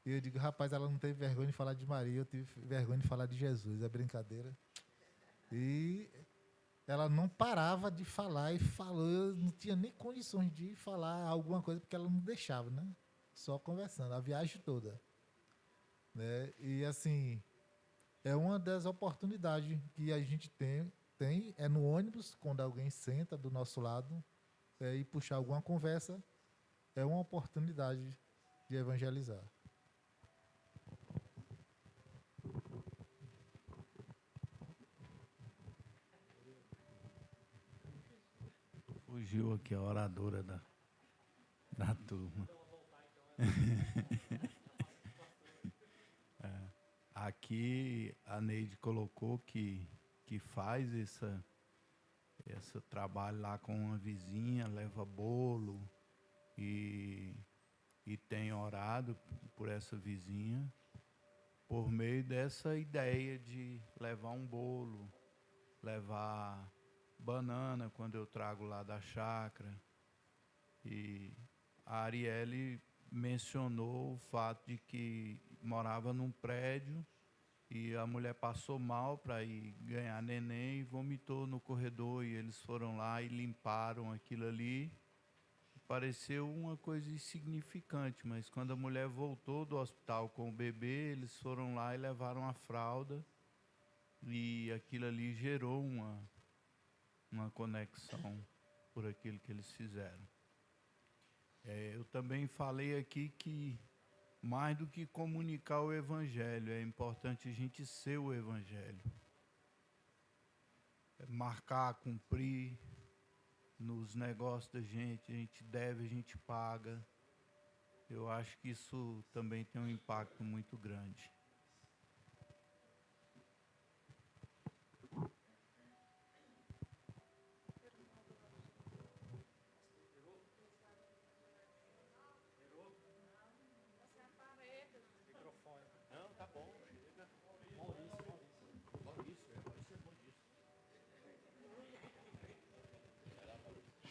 E eu digo, rapaz, ela não teve vergonha de falar de Maria, eu tive vergonha de falar de Jesus, é brincadeira. E ela não parava de falar e falou, eu não tinha nem condições de falar alguma coisa, porque ela não deixava, né? Só conversando, a viagem toda. Né? E assim, é uma das oportunidades que a gente tem é no ônibus, quando alguém senta do nosso lado, e puxar alguma conversa, é uma oportunidade de evangelizar. Fugiu aqui a oradora da turma. Aqui a Neide colocou que faz esse trabalho lá com uma vizinha, leva bolo e tem orado por essa vizinha por meio dessa ideia de levar um bolo, levar banana quando eu trago lá da chácara. E a Arielle mencionou o fato de que morava num prédio e a mulher passou mal para ir ganhar neném e vomitou no corredor, e eles foram lá e limparam aquilo ali. Pareceu uma coisa insignificante, mas quando a mulher voltou do hospital com o bebê, eles foram lá e levaram a fralda, e aquilo ali gerou uma conexão por aquilo que eles fizeram. Eu também falei aqui que, mais do que comunicar o Evangelho, é importante a gente ser o Evangelho. Marcar, cumprir nos negócios da gente, a gente deve, a gente paga. Eu acho que isso também tem um impacto muito grande.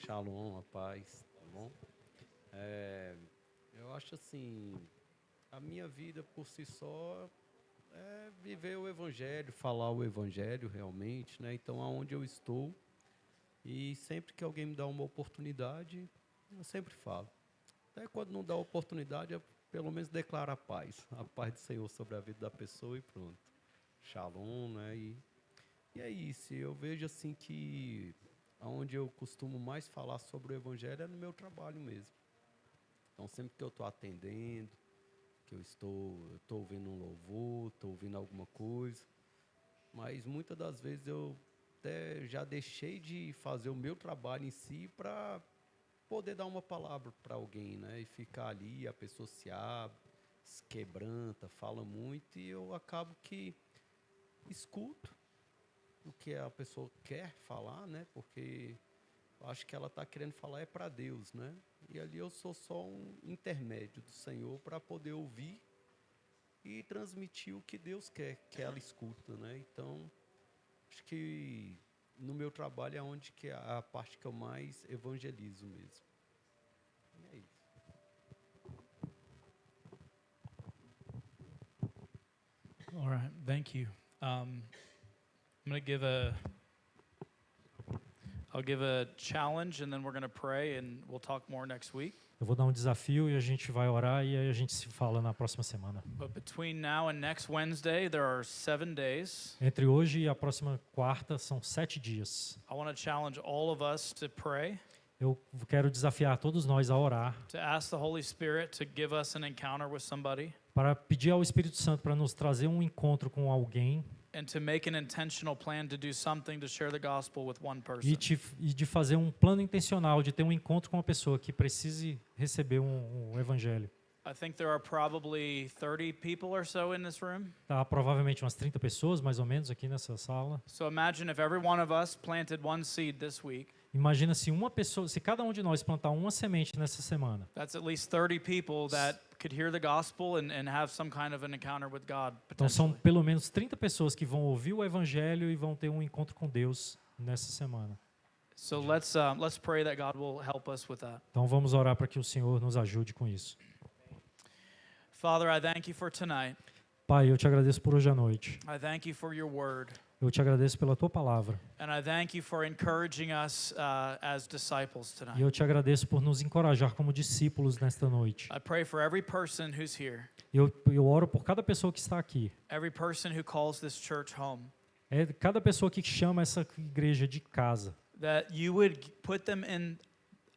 Shalom, a paz, tá bom? Eu acho assim, a minha vida por si só é viver o Evangelho, falar o Evangelho realmente, né? Então, aonde eu estou, e sempre que alguém me dá uma oportunidade, eu sempre falo. Até quando não dá oportunidade, eu pelo menos declaro a paz do Senhor sobre a vida da pessoa e pronto. Shalom, né? E é isso, eu vejo assim que onde eu costumo mais falar sobre o Evangelho é no meu trabalho mesmo. Então, sempre que eu estou atendendo, que eu estou ouvindo um louvor, estou ouvindo alguma coisa, mas muitas das vezes eu até já deixei de fazer o meu trabalho em si para poder dar uma palavra para alguém, né? E ficar ali, a pessoa se abre, se quebranta, fala muito, e eu acabo que escuto o que a pessoa quer falar, né? Porque eu acho que ela está querendo falar é para Deus, né? E ali eu sou só um intermédio do Senhor para poder ouvir e transmitir o que Deus quer que ela escuta, né? Então, acho que no meu trabalho é onde que é a parte que eu mais evangelizo mesmo. E é isso. All right, thank you. I'm going to I'll give a challenge, and then we're going to pray, and we'll talk more next week. Eu vou dar um desafio e a gente vai orar e aí a gente se fala na próxima semana. But between now and next Wednesday, there are 7 days. Entre hoje e a próxima quarta são 7 dias. I want to challenge all of us to pray, Eu quero desafiar todos nós a orar, to ask the Holy Spirit to give us an encounter with somebody, para pedir ao Espírito Santo para nos trazer um encontro com alguém and to make an intentional plan to do something to share the gospel with one person. e de fazer um plano intencional de ter um encontro com uma pessoa que precise receber um evangelho. I think there are probably 30 people or so in this room. Tá provavelmente umas 30 pessoas mais ou menos aqui nessa sala. So imagine if every one of us planted one seed this week. Imagina se uma pessoa, se cada um de nós plantar uma semente nessa semana. That's at least 30 people that could hear the gospel and have some kind of an encounter with God. Então são pelo menos 30 pessoas que vão ouvir o evangelho e vão ter um encontro com Deus nessa semana. So let's pray that God will help us with that. Então vamos orar para que o Senhor nos ajude com isso. Father, I thank you for tonight. Pai, eu te agradeço por hoje à noite. I thank you for your word. Eu te agradeço pela tua palavra. And I thank you for encouraging us as disciples tonight. E eu te agradeço por nos encorajar como discípulos nesta noite. I pray for every person who's here, Eu oro por cada pessoa que está aqui. every person who calls this church home, É cada pessoa que chama essa igreja de casa. that you would put them in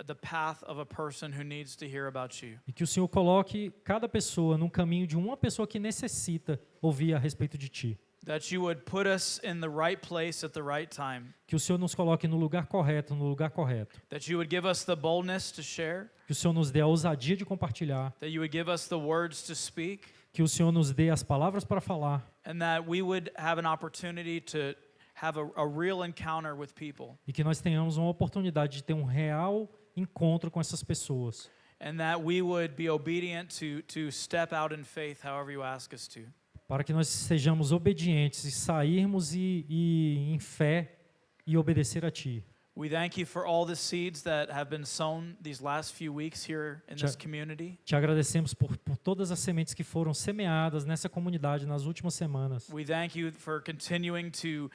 the path of a person who needs to hear about you. E que o Senhor coloque cada pessoa num caminho de uma pessoa que necessita ouvir a respeito de ti. That you would put us in the right place at the right time. Que o Senhor nos coloque no lugar correto, no lugar correto. That you would give us the boldness to share. Que o Senhor nos dê a ousadia de compartilhar. That you would give us the words to speak. Que o Senhor nos dê as palavras para falar. And that we would have an opportunity to have a real encounter with people. E que nós tenhamos uma oportunidade de ter um real encontro com essas pessoas. And that we would be obedient to step out in faith however you ask us to. Para que nós sejamos obedientes e sairmos e em fé e obedecer a ti. We thank you for all the seeds that have been sown these last few weeks here in this community. Te agradecemos por todas as sementes que foram semeadas nessa comunidade nas últimas semanas. We thank you for continuing to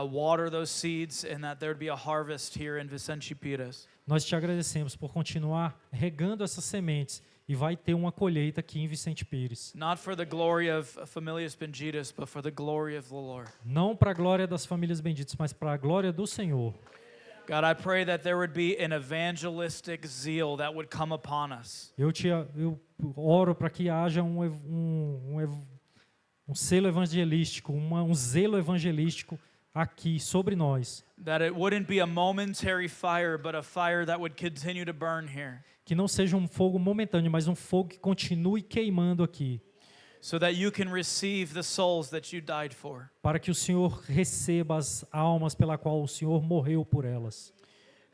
water those seeds and that there would be a harvest here in Vicente Pires. Nós te agradecemos por continuar regando essas sementes e vai ter uma colheita aqui em Vicente Pires. Not for the glory of Familias Benditas, but for the glory of the Lord. Não para a glória das famílias benditas, mas para a glória do Senhor. God, I pray that there would be an evangelistic zeal that would come upon us. Eu oro para que haja um selo evangelístico, um zelo evangelístico aqui sobre nós. That it wouldn't be a momentary fire, but a fire that would continue to burn here. Que não seja um fogo momentâneo, mas um fogo que continue queimando aqui. So that you can receive the souls that you died for. Para que o Senhor receba as almas pela qual o Senhor morreu por elas.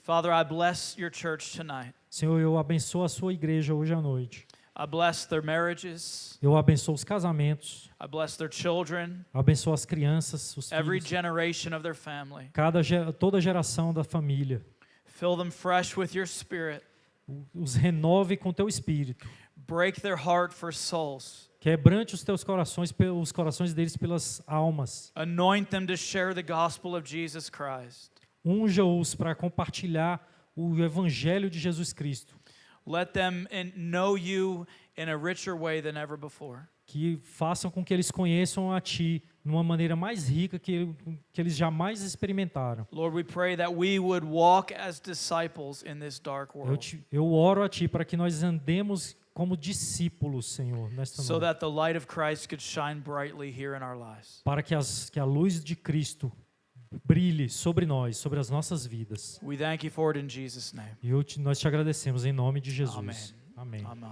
Father, I bless your church tonight. Senhor, eu abençoo a sua igreja hoje à noite. I bless their marriages. Eu abençoo os casamentos. I bless their children. Abençoo as crianças, os Every filhos. generation of their family. Toda geração da família. Fill them fresh with your spirit. Os renove com teu espírito. Break their heart for souls. Quebrante os teus corações, os corações deles pelas almas. Anoint them to share the gospel of Jesus Christ. Unja-os para compartilhar o evangelho de Jesus Cristo. Let them know you in a richer way than ever before. que façam com que eles conheçam a Ti numa maneira mais rica que eles jamais experimentaram. Lord, we pray that we would walk as disciples in this dark world, Eu oro a Ti para que nós andemos como discípulos, Senhor, nesta so noite. that the light of Christ could shine brightly here in our lives. Para que a luz de Cristo brilhe sobre nós, sobre as nossas vidas. We thank you for it in Jesus' name. E nós te agradecemos em nome de Jesus. Amém. Amém. Amen.